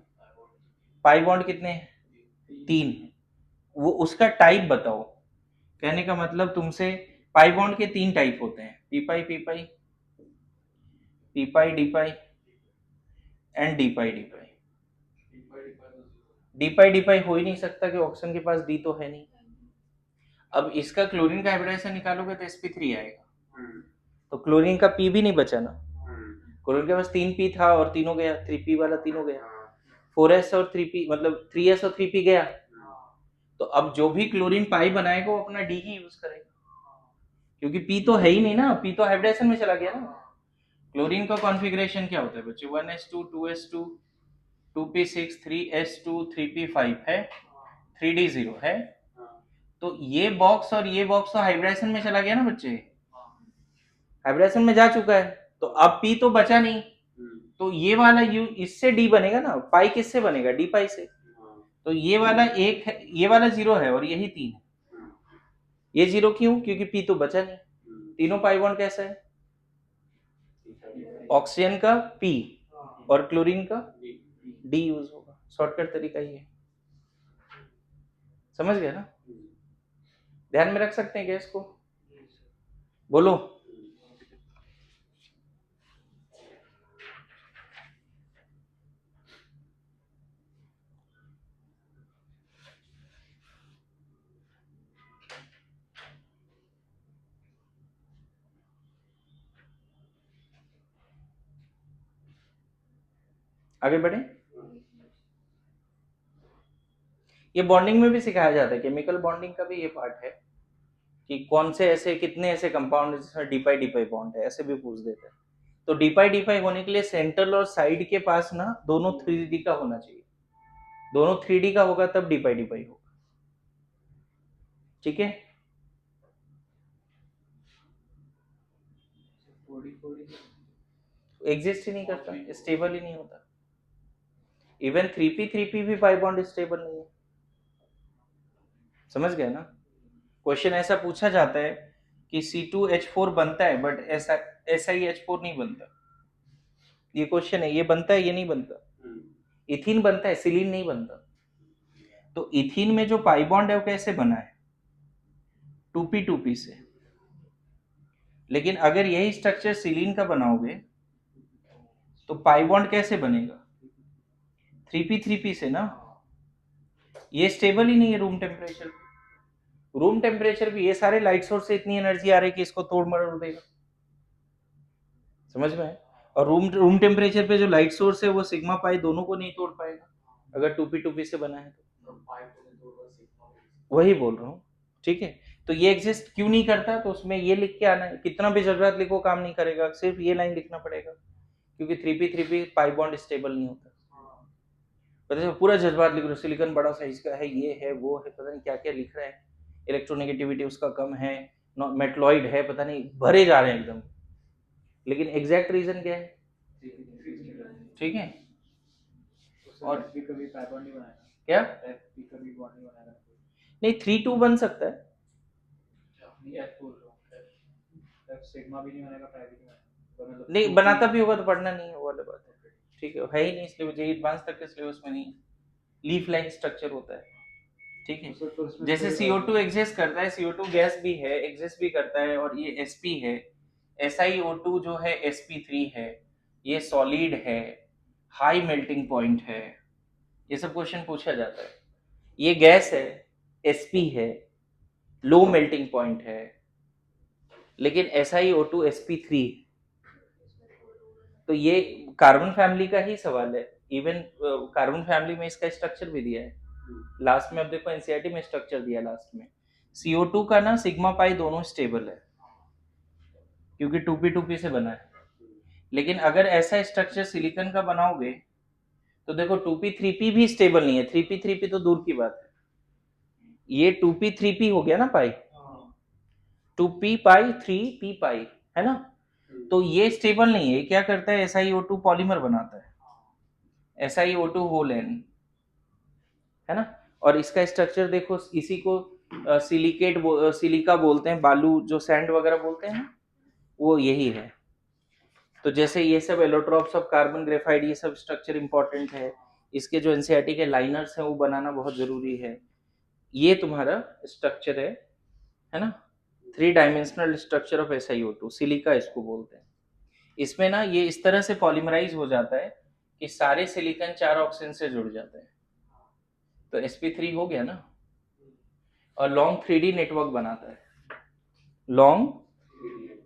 [SPEAKER 1] पाई बॉन्ड कितने हैं? 3। वो उसका टाइप बताओ, कहने का मतलब तुमसे पाई बॉन्ड के 3 टाइप होते हैं, p pi d pi and d pi d pi हो ही नहीं सकता कि ऑक्सीजन के पास डी तो है नहीं। अब इसका क्लोरीन का हाइब्रिडाइजेशन निकालोगे तो sp3 आएगा, तो क्लोरीन का p भी नहीं बचा ना, क्लोरीन के पास 3p था और तीनों गया, 3p वाला तीनों गया, 4s और 3p मतलब 3s और 3p गया। तो अब जो भी क्लोरीन पाई बनाएगा वो अपना डी ही यूज करेगा, क्योंकि पी तो है ही नहीं ना, पी तो हाइब्रिडेशन में चला गया ना। क्लोरीन का कॉन्फ़िगरेशन क्या होता है बच्चे, 1s2 2s2 2p6 3s2 3p5 है, 3d0 है। तो ये बॉक्स और ये बॉक्स तो हाइब्रिडेशन में चला गया ना बच्चे, हाइब्रिडेशन में जा चुका है, तो अब पी तो बचा नहीं, तो ये वाला यू इससे डी बनेगा ना, पाई किससे बनेगा, डी पाई से। तो ये वाला एक है, ये वाला 0 है और यही 3 है। ये 0 क्यों, क्योंकि पी तो बचा नहीं। तीनों पाई बॉन्ड कैसा है, ऑक्सीजन का पी और क्लोरीन का डी यूज होगा, शॉर्टकट तरीका ये है। समझ गया ना, ध्यान में रख सकते हैं गैस को, बोलो। आगे बढ़े, ये बॉन्डिंग में भी सिखाया जाता है, केमिकल बॉन्डिंग का भी ये पार्ट है कि कौन से ऐसे कितने ऐसे कंपाउंड जिसमें डीपाई डीपाई बॉन्ड है, ऐसे भी पूछ देते हैं। तो डीपाई डीपाई होने के लिए सेंट्रल और साइड के पास ना दोनों 3D का होना चाहिए, दोनों 3D का होगा तब डीपाई डीपाई होगा, ठीक है। एग्जिस्ट ही नहीं करता, स्टेबल ही नहीं होता। इवन 3p भी पाई बॉन्ड स्टेबल नहीं है, समझ गए ना। क्वेश्चन ऐसा पूछा जाता है कि C2H4 बनता है बट SiH4 नहीं बनता, ये क्वेश्चन है, ये बनता है ये नहीं बनता। इथीन बनता है, सिलीन नहीं बनता। तो इथीन में जो पाई बॉन्ड है वो कैसे बना है, 2p से। लेकिन अगर यही स्ट्रक्चर सिलीन का बनाओगे तो पाई बॉन्ड कैसे बनेगा, 3p से ना। ये स्टेबल ही नहीं है रूम टेम्परेचर पे, रूम टेम्परेचर पे ये सारे लाइट सोर्स से इतनी एनर्जी आ रही है कि इसको तोड़ मरोड़ देगा, समझ में है। और रूम टेम्परेचर पे जो लाइट सोर्स है वो सिग्मा पाई दोनों को नहीं तोड़ पाएगा अगर 2p से बना है तो, वही बोल रहा हूँ, ठीक है। तो ये एग्जिस्ट क्यों नहीं करता, तो उसमें ये लिख के आना है, कितना भी जरूरत लिखो काम नहीं करेगा, सिर्फ ये लाइन लिखना पड़ेगा, क्योंकि 3p पाई बॉन्ड स्टेबल नहीं होता। पता है पूरा जज्बात लिख रहे हो, सिलिकॉन बड़ा साइज का है, ये है वो है, पता नहीं क्या क्या लिख रहे हैं, इलेक्ट्रोनेगेटिविटी उसका कम है, मेटलॉइड है, पता नहीं भरे जा रहे हैं एकदम, लेकिन एग्जैक्ट रीजन क्या है, ठीक है। और
[SPEAKER 2] कभी पैटर्न नहीं बनाएगा
[SPEAKER 1] क्या,
[SPEAKER 2] कभी बॉन्ड नहीं बनाएगा,
[SPEAKER 1] नहीं 3-2 बन सकता है,
[SPEAKER 2] सिग्मा भी नहीं बनेगा, पाई भी नहीं बनेगा,
[SPEAKER 1] नहीं बनाता भी होगा तो पढ़ना नहीं है, वो वाली बात है, ठीक है ही नहीं, इसलिए जे एडवांस तक के सिलेबस में नहीं, लीफ लाइन स्ट्रक्चर होता है, ठीक है। जैसे CO2 एग्जिस्ट करता है, CO2 गैस भी है, एग्जिस्ट भी करता है, और ये sp है, SiO2 जो है sp3 है, ये सॉलिड है, हाई मेल्टिंग पॉइंट है, ये सब क्वेश्चन पूछा जाता है। ये गैस है, sp है, लो मेल्टिंग पॉइंट है, लेकिन SiO2 sp3, तो ये कार्बन फैमिली का ही सवाल है, इवन कार्बन फैमिली में इसका स्ट्रक्चर भी दिया है लास्ट में, अब देखो एनसीईआरटी में स्ट्रक्चर दिया लास्ट में, CO2 का ना सिग्मा पाई दोनों स्टेबल है क्योंकि 2p से बना है, लेकिन अगर ऐसा स्ट्रक्चर सिलिकॉन का बनाओगे तो देखो 2p भी स्टेबल नहीं है, 3p तो दूर की बात है, ये 2p हो गया ना पाई, 2p पाई 3p पाई है ना, तो ये स्टेबल नहीं है, क्या करता है SiO2 पॉलीमर बनाता है, SiO2 होल एन, है ना। और इसका स्ट्रक्चर देखो, इसी को सिलिका बोलते हैं, बालू जो सैंड वगैरह बोलते हैं ना, वो यही है। तो जैसे ये सब एलोट्रॉप्स ऑफ कार्बन ग्रेफाइट, ये सब स्ट्रक्चर इंपॉर्टेंट है, इसके जो एनसीईआरटी के लाइनर्स हैं वो बनाना बहुत जरूरी है। ये तुम्हारा स्ट्रक्चर है ना, 3 dimensional structure of SiO2, silica इसको बोलते हैं। इसमें ना ये इस तरह से पॉलीमराइज हो जाता है कि सारे सिलिकॉन 4 ऑक्सीजन से जुड़ जाते हैं, तो sp3 हो गया ना। और लॉन्ग 3D नेटवर्क बनाता है। लॉन्ग,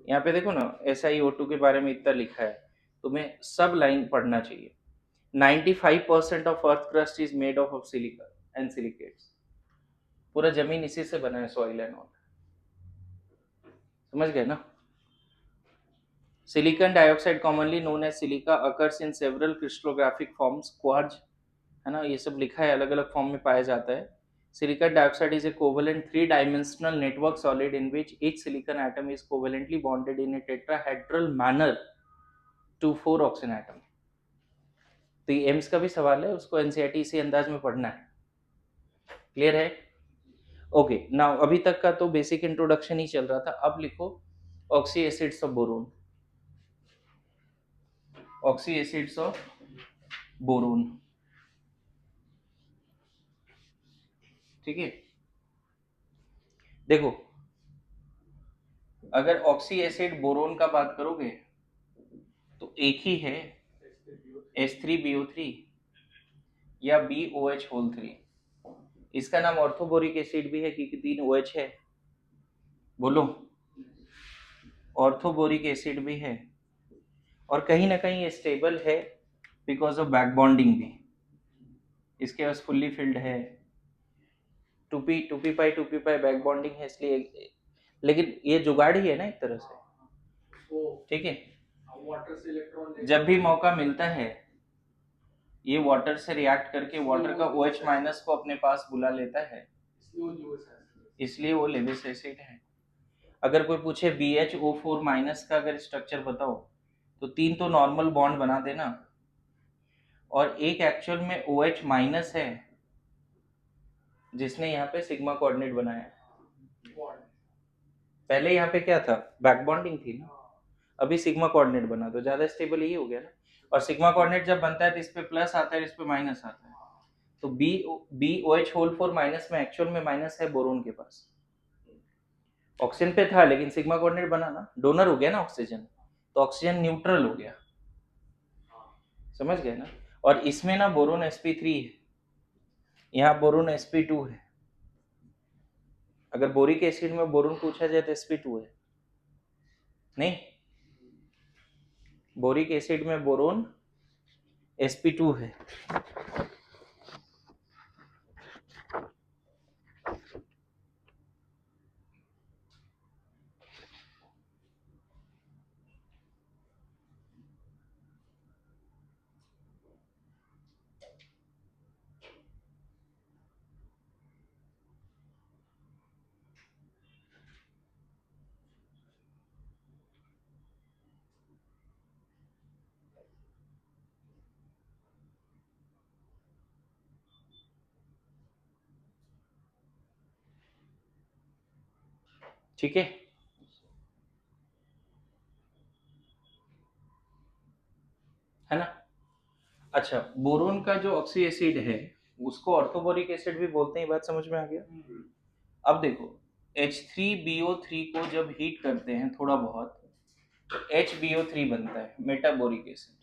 [SPEAKER 1] यहाँ पे देखो ना SiO2 के बारे में इतना लिखा है, तुम्हें सब लाइन पढ़ना चाहिए। 95% of earth crust is made of silica and silicates. पूरा जमीन इसी से बना है, सॉइल एंड ऑल। समझ गए ना? Silicon dioxide commonly known as silica occurs in several crystallographic forms, quartz, है ना, ये सब लिखा है, अलग अलग फॉर्म में पाया जाता है। Silicon dioxide is a covalent three-dimensional network solid in which each silicon atom is covalently bonded in a tetrahedral manner to 4 oxygen atom। तो ये एम्स का भी सवाल है, उसको एनसीईआरटी इसी अंदाज में पढ़ना है। क्लियर है? ओके, नाउ अभी तक का तो बेसिक इंट्रोडक्शन ही चल रहा था। अब लिखो oxy acids of boron. Oxy acids of boron, ठीक है। देखो, अगर ऑक्सी एसिड बोरोन का बात करोगे तो एक ही है, H3BO3 या BOH होल 3। इसका नाम ऑर्थोबोरिक एसिड भी है क्योंकि 3 OH है। बोलो, ऑर्थोबोरिक एसिड भी है, और कहीं ना कहीं ये स्टेबल है बिकॉज ऑफ बैक बॉन्डिंग भी। इसके पास फुल्ली फिल्ड है, 2p पाई बैक बॉन्डिंग है, इसलिए। लेकिन ये जुगाड़ ही है ना एक तरह से, ठीक है।
[SPEAKER 2] वाटर से इलेक्ट्रॉन
[SPEAKER 1] जब भी मौका मिलता है ये वाटर से रिएक्ट करके वाटर का OH माइनस को अपने पास बुला लेता है, इसलिए वो लेविस एसिड है। अगर कोई पूछे BHO4 माइनस का अगर स्ट्रक्चर बताओ तो 3 तो नॉर्मल बॉन्ड बना देना, और एक एक्चुअल में OH माइनस है जिसने यहाँ पे सिग्मा कोऑर्डिनेट बनाया। पहले यहाँ पे क्या था, बैक बॉन्डिंग थी ना, अभी सिग्मा कोऑर्डिनेट बना तो ज्यादा स्टेबल यही हो गया ना। और सिग्मा कोऑर्डिनेट जब बनता है तो इस पे प्लस आता है, इस पे माइनस आता है। तो BOH होल 4 माइनस में एक्चुअल में माइनस है बोरोन के पास। ऑक्सीजन पे था लेकिन सिग्मा कोऑर्डिनेट बना ना, डोनर हो गया ना ऑक्सीजन, तो ऑक्सीजन न्यूट्रल हो गया। समझ गए ना? और इसमें ना बोरोन sp3 है, यहाँ बोरोन sp2 है। अगर बोरिक एसिड में बोरोन पूछा जाए तो sp2 है, नहीं, बोरिक एसिड में बोरोन sp2 है। ठीक है, है ना? अच्छा, बोरोन का जो ऑक्सी एसिड है उसको ऑर्थोबोरिक एसिड भी बोलते हैं, बात समझ में आ गया? अब देखो, H3BO3 को जब हीट करते हैं थोड़ा बहुत तो HBO3 बनता है, मेटाबोरिक एसिड,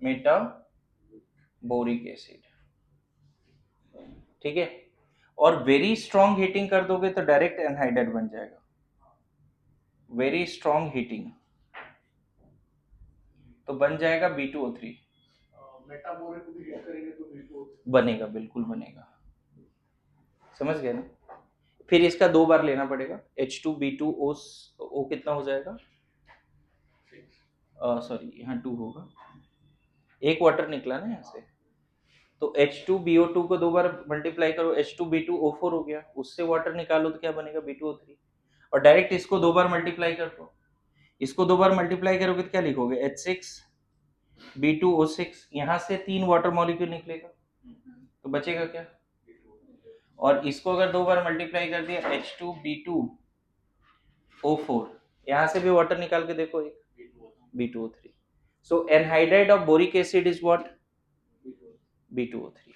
[SPEAKER 1] मेटाबोरिक एसिड, ठीक है। और वेरी स्ट्रॉन्ग हीटिंग कर दोगे तो डायरेक्ट एनहाइड्राइड बन जाएगा। वेरी स्ट्रॉन्ग हीटिंग तो बन जाएगा B2O3।
[SPEAKER 2] मेटाबोरिक को भी हीट करेंगे तो
[SPEAKER 1] बनेगा, बिल्कुल बनेगा। समझ गए ना? फिर इसका 2 बार लेना पड़ेगा, H2B2O कितना हो जाएगा, सॉरी यहाँ 2 होगा, एक वाटर निकला ना यहाँ से, तो H2BO2 को 2 बार मल्टीप्लाई करो, H2B2O4 हो गया, उससे वाटर निकालो तो क्या बनेगा, B2O3। और डायरेक्ट इसको 2 बार मल्टीप्लाई कर दो, इसको 2 बार मल्टीप्लाई करोगे तो क्या लिखोगे, H6B2O6, यहाँ से 3 वाटर मॉलिक्यूल निकलेगा तो बचेगा क्या। और इसको अगर 2 बार मल्टीप्लाई कर दिया H2B2O4, यहाँ से भी वाटर निकाल के देखो, एक B2O3। So anhydride of boric acid is what, B2O3।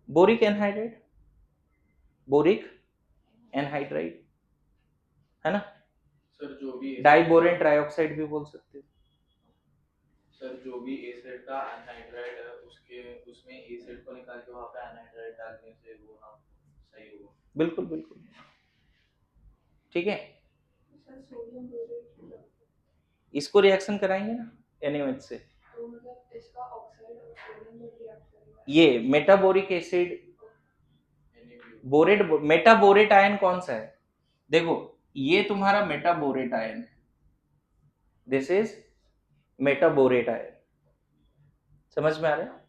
[SPEAKER 1] Boric anhydride, boric anhydride, है ना?
[SPEAKER 3] सर जो भी
[SPEAKER 1] डाइबोरेन ट्राइऑक्साइड भी बोल सकते हो।
[SPEAKER 3] सर जो भी एसिड का एनहाइड्राइड है उसके उसमें एसिड को निकाल के वहाँ पे एनहाइड्राइड डालने से वो हाँ सही होगा।
[SPEAKER 1] बिल्कुल बिल्कुल, ठीक है।
[SPEAKER 4] सर सोडियम बोरेट
[SPEAKER 1] इसको रिएक्शन कराएंगे ना NaOH से,
[SPEAKER 4] तो मतलब इसका ऑक्साइड और सोडियम में रिएक्ट करेगा।
[SPEAKER 1] ये metaboric acid
[SPEAKER 3] NaBO
[SPEAKER 1] borate, metaborate ion कौन सा है? देखो ये तुम्हारा मेटाबोरेट आयन है, दिस इज मेटाबोरेट आयन, समझ में आ रहा है?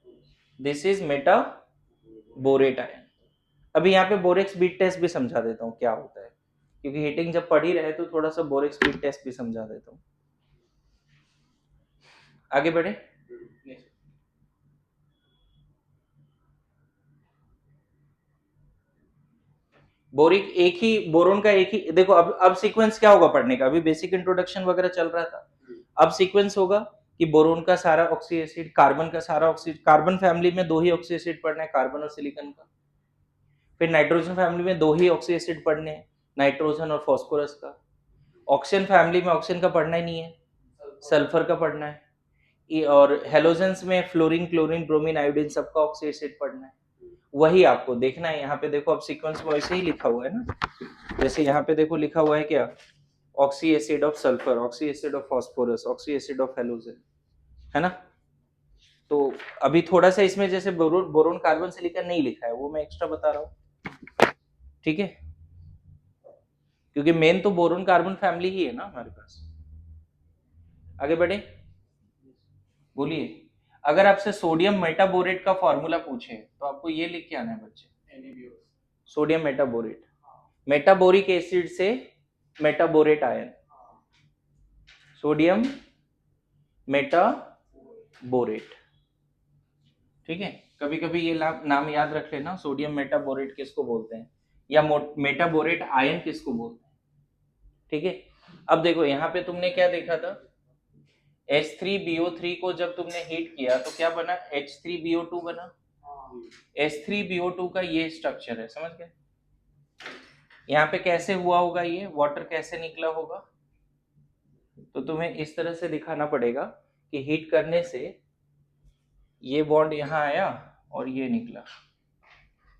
[SPEAKER 1] This is metaborate ion. अभी यहाँ पे बोरेक्स बीट टेस्ट भी समझा देता हूँ क्या होता है, क्योंकि हीटिंग जब पढ़ ही रहे तो थोड़ा सा बोरेक्स बीट टेस्ट भी समझा देता हूँ। आगे बढ़े। बोरिक एक ही बोरोन का एक ही, देखो अब सीक्वेंस क्या होगा पढ़ने का, अभी बेसिक इंट्रोडक्शन वगैरह चल रहा था, अब सीक्वेंस होगा कि बोरोन का सारा ऑक्सी एसिड, कार्बन का सारा ऑक्सी, कार्बन फैमिली में 2 ही ऑक्सी एसिड पढ़ना है, कार्बन और सिलिकॉन का। फिर नाइट्रोजन फैमिली में 2 ही ऑक्सी एसिड पढ़ने हैं, नाइट्रोजन और फास्फोरस का। ऑक्सीजन फैमिली में ऑक्सीजन का पढ़ना ही नहीं है, सल्फर का पढ़ना है। और हेलोजेंस में फ्लोरीन, क्लोरीन, ब्रोमीन, आयोडीन सबका ऑक्सी एसिड पढ़ना है। वही आपको देखना है। यहाँ पे देखो अब सीक्वेंस में वैसे ही लिखा हुआ है ना, जैसे यहाँ पे देखो लिखा हुआ है क्या, oxy acid of sulphur, oxy acid of phosphorus, oxy acid of halogen, है ना। तो अभी थोड़ा सा इसमें जैसे बोरोन, बोरोन कार्बन सिलिकॉन नहीं लिखा है, वो मैं एक्स्ट्रा बता रहा हूँ, ठीक है, क्योंकि मेन तो बोरोन कार्बन फैमिली ही है ना हमारे पास। आगे बढ़े, बोलिए। अगर आपसे सोडियम मेटाबोरेट का फॉर्मूला पूछे तो आपको ये लिख के आना है बच्चे,
[SPEAKER 3] NaBO
[SPEAKER 1] सोडियम मेटाबोरेट, मेटाबोरिक एसिड से मेटाबोरेट आयन, सोडियम मेटाबोरेट, ठीक है। कभी कभी ये नाम याद रख लेना, सोडियम मेटाबोरेट किसको बोलते हैं या मेटाबोरेट आयन किसको बोलते हैं, ठीक है। अब देखो यहाँ पे तुमने क्या देखा था, H3BO3 को जब तुमने हीट किया तो क्या बना, H3BO2 बना। H3BO2 का ये स्ट्रक्चर है, समझ गए। यहाँ पे कैसे हुआ होगा, ये वाटर कैसे निकला होगा, तो तुम्हें इस तरह से दिखाना पड़ेगा कि हीट करने से ये बॉन्ड यहाँ आया और ये निकला,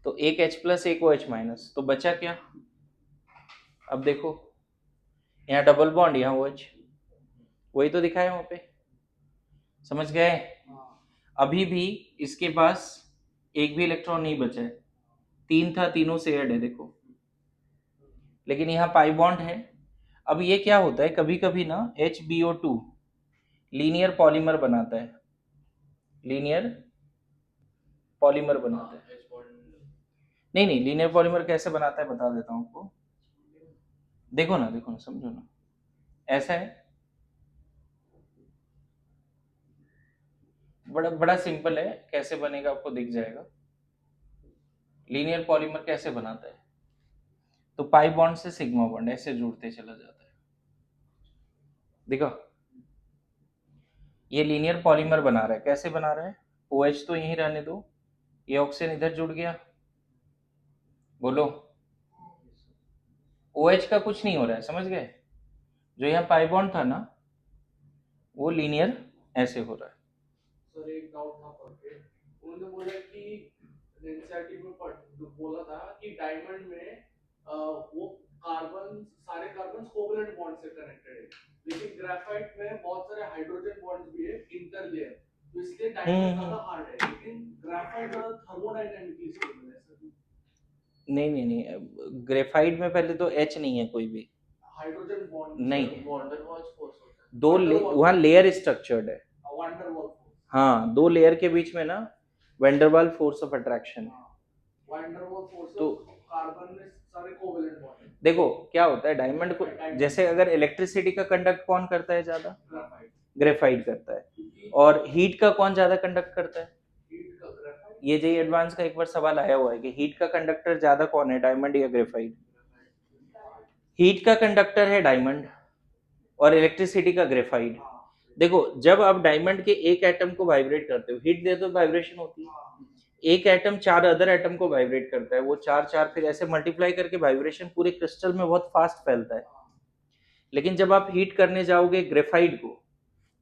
[SPEAKER 1] तो एक H+ एक OH-, तो बचा क्या, अब देखो यहाँ डबल बॉन्ड, यहाँ OH, वही तो दिखाया वहां पे, समझ गए। अभी भी इसके पास एक भी इलेक्ट्रॉन नहीं बचा है, 3 था, तीनों से ऐड है देखो, लेकिन यहाँ पाई बॉन्ड है। अब ये क्या होता है, कभी कभी ना HbO2 लीनियर पॉलीमर बनाता है, लीनियर पॉलीमर बनाता है।
[SPEAKER 3] H bond
[SPEAKER 1] नहीं नहीं, लीनियर पॉलीमर कैसे बनाता है बता देता हूँ आपको, देखो ना देखो ना, समझो ना, ऐसा है, बड़ा बड़ा सिंपल है, कैसे बनेगा आपको दिख जाएगा। लीनियर पॉलीमर कैसे बनाता है, तो पाई बॉन्ड से सिग्मा बॉन्ड ऐसे जुड़ते चला जाता है, देखो ये लीनियर पॉलीमर बना रहा है, कैसे बना रहा है, OH तो यहीं रहने दो, ये ऑक्सीजन इधर जुड़ गया, बोलो OH का कुछ नहीं हो रहा है, समझ गए। जो यहाँ पाई बॉन्ड था ना वो लीनियर ऐसे हो रहा है।
[SPEAKER 5] सर एक डाउट था पर पे उन्होंने बोला कि एनसीईआरटी में बोला था कि डायमंड में वो कार्बन, सारे कार्बन कोवलेंट बॉन्ड से कनेक्टेड है, लेकिन ग्रेफाइट में बहुत सारे हाइड्रोजन बॉन्ड्स भी है इंटर लेयर, तो इसलिए डायमंड ज्यादा हार्ड है, लेकिन ग्रेफाइट ज्यादा थर्मोडायनामिकली स्टेबल है सर।
[SPEAKER 1] नहीं नहीं नहीं, ग्रेफाइट में पहले तो H नहीं है कोई भी,
[SPEAKER 5] हाइड्रोजन बॉन्ड
[SPEAKER 1] नहीं,
[SPEAKER 3] वंडरवॉल्स फोर्स होता है।
[SPEAKER 1] दो वहाँ लेयर स्ट्रक्चर्ड है,
[SPEAKER 5] वंडरवॉल फोर्स,
[SPEAKER 1] हाँ 2 लेयर के बीच में ना वैंडरवाल फोर्स ऑफ अट्रैक्शन है।
[SPEAKER 5] वंडरवॉल फोर्स
[SPEAKER 1] तो
[SPEAKER 5] कार्बन में सारे कोवलेंट बॉन्ड है।
[SPEAKER 1] देखो क्या होता है डायमंड को, जैसे अगर इलेक्ट्रिसिटी का कंडक्ट कौन करता है ज्यादा, ग्रेफाइट करता है, और हीट का कौन ज्यादा कंडक्ट करता है, ये जे एडवांस का एक बार सवाल आया हुआ है कि हीट का कंडक्टर ज्यादा कौन है, डायमंड या ग्रेफाइट। हीट का कंडक्टर है डायमंड और इलेक्ट्रिसिटी का ग्रेफाइट। देखो जब आप डायमंड के एक एटम को वाइब्रेट करते हो, हीट दे तो वाइब्रेशन होती है, एक एटम 4 अदर एटम को वाइब्रेट करता है, वो 4 फिर ऐसे मल्टीप्लाई करके वाइब्रेशन पूरे क्रिस्टल में बहुत फास्ट फैलता है। लेकिन जब आप हीट करने जाओगे ग्रेफाइट को,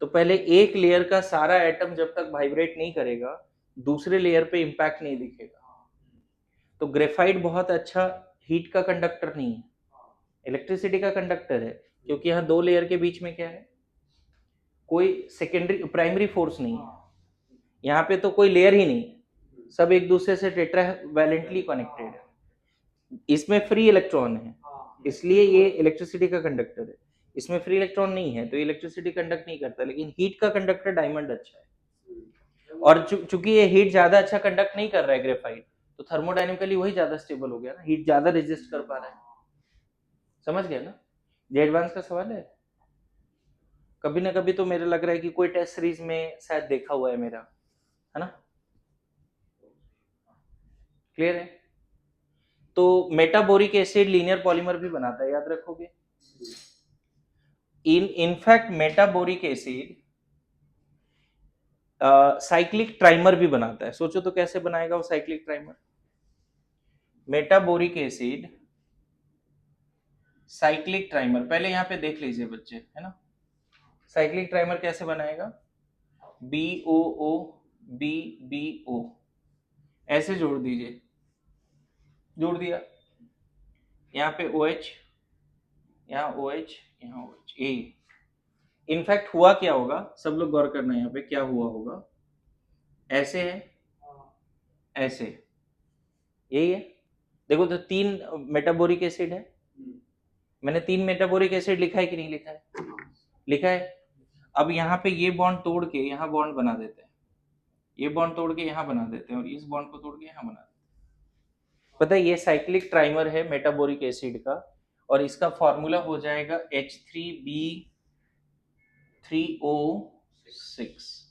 [SPEAKER 1] तो पहले एक लेयर का सारा एटम जब तक वाइब्रेट नहीं करेगा दूसरे लेयर पे इम्पैक्ट नहीं दिखेगा। तो ग्रेफाइट बहुत अच्छा हीट का कंडक्टर नहीं है, इलेक्ट्रिसिटी का कंडक्टर है, क्योंकि यहाँ दो लेयर के बीच में क्या है, कोई सेकेंडरी प्राइमरी फोर्स नहीं है, यहाँ पे तो कोई लेयर ही नहीं है, सब एक दूसरे से टेट्रावैलेंटली कनेक्टेड है। इसमें फ्री इलेक्ट्रॉन है, इसलिए ये इलेक्ट्रिसिटी का कंडक्टर है। इसमें फ्री इलेक्ट्रॉन नहीं है तो इलेक्ट्रिसिटी कंडक्ट नहीं करता, लेकिन हीट का कंडक्टर डायमंड अच्छा है। और चूंकि ये हीट ज्यादा अच्छा कंडक्ट नहीं कर रहा है ग्रेफाइट, तो थर्मोडायनेमिकली वही ज्यादा स्टेबल हो गया ना, हीट ज्यादा रेजिस्ट कर पा रहा है। समझ गया ना? ये एडवांस का सवाल है। कभी ना कभी तो मेरे लग रहा है कि कोई टेस्ट सीरीज में शायद देखा हुआ है मेरा, है ना? क्लियर है? तो मेटाबोरिक एसिड लीनियर पॉलीमर भी बनाता है, याद रखोगे। In fact metaboric acid cyclic trimer भी बनाता है। सोचो तो कैसे बनाएगा वो cyclic trimer. Metaboric acid cyclic trimer, पहले यहां पे देख लीजिए बच्चे, है ना? साइक्लिक ट्राइमर कैसे बनाएगा? BOO BBO ऐसे जोड़ दीजिए, जोड़ दिया, यहाँ पे OH, यहाँ OH, यहाँ OH, ए। इनफैक्ट हुआ क्या होगा, सब लोग गौर करना, यहाँ पे क्या हुआ होगा, ऐसे है, ऐसे, यही है। देखो तो 3 मेटाबोरिक एसिड है, मैंने 3 मेटाबोरिक एसिड लिखा है कि नहीं लिखा है? लिखा है। अब यहाँ पे ये बॉन्ड तोड़ के यहाँ बॉन्ड बना देते हैं, ये बॉन्ड तोड़ के यहाँ बना देते हैं, और इस बॉन्ड को तोड़ के यहाँ बना देते हैं। पता है ये साइक्लिक ट्राइमर है मेटाबोरिक एसिड का, और इसका फॉर्मूला हो जाएगा H3B3O6,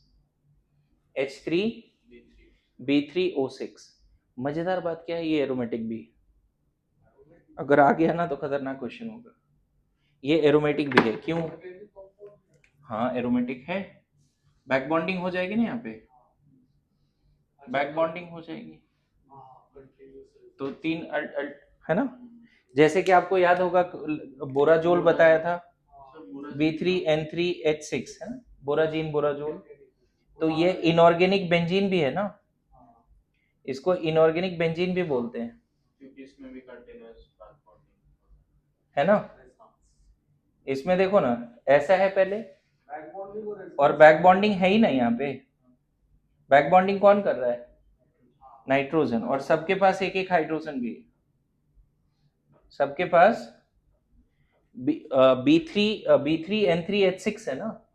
[SPEAKER 1] H3B3O6। मजेदार बात क्या है, ये एरोमेटिक भी, अगर आ गया ना तो खतरनाक क्वेश्चन होगा। ये एरोमेटिक भी है, क्यों? हाँ एरोमेटिक है, बैक बॉन्डिंग हो जाएगी ना, यहाँ पे बैक बॉन्डिंग हो जाएगी, तो 3 है ना? जैसे कि आपको याद होगा बोराजोल बताया था, B3N3H6 है ना, बोराजीन बोराजोल। तो ये इनऑर्गेनिक बेंजीन भी है ना, इसको इनऑर्गेनिक बेंजीन भी बोलते हैं,
[SPEAKER 3] क्योंकि इसमें भी कंटीन्यूअस बैक बॉन्डिंग
[SPEAKER 1] है ना? इसमें देखो ना, ऐसा है पहले, और बैक बॉन्डिंग है ही नहीं यहाँ पे। बैक बॉन्डिंग कौन कर रहा है? नाइट्रोजन, और सबके पास एक एक हाइड्रोजन भी है, सबके पास B3N3H6 है ना,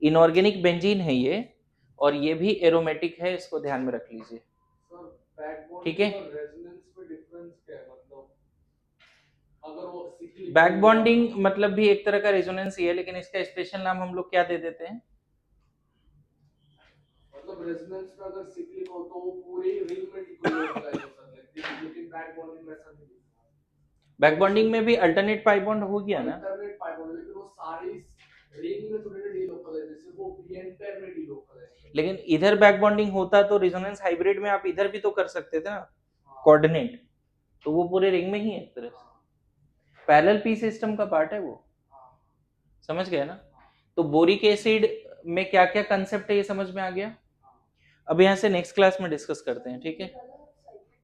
[SPEAKER 1] इनऑर्गेनिक बेंजीन है ये, और ये भी एरोमेटिक है, इसको ध्यान में रख लीजिए, ठीक है? बैक बॉन्डिंग मतलब भी एक तरह का रेजोनेंस ही है, लेकिन इसका स्पेशल नाम हम लोग क्या दे देते हैं?
[SPEAKER 5] मतलब रेजोनेंस में अगर सिक्लिक हो तो वो पूरे रिंग में डिकोलोकलाइज हो सकता है, लेकिन बैक बॉन्डिंग में ऐसा नहीं है।
[SPEAKER 1] बैक बॉन्डिंग में भी अल्टरनेट पाई बॉन्ड हो गया ना,
[SPEAKER 5] अल्टरनेट पाई बॉन्ड, लेकिन वो सारी रिंग में थोड़ी ना डिलोकलाइज है, सिर्फ वो पीएन पेयर में डिलोकलाइज है।
[SPEAKER 1] लेकिन इधर बैक बॉन्डिंग होता तो रेजोनेंस हाइब्रिड में आप इधर भी तो कर सकते थे ना, कोऑर्डिनेट, तो वो पूरे रिंग में ही है एक तरह से, पैरेलल पी सिस्टम का पार्ट है वो। समझ गए ना? तो बोरिक एसिड में क्या क्या कंसेप्ट है ये समझ में आ गया। अब यहाँ से नेक्स्ट क्लास में डिस्कस करते हैं, ठीक है?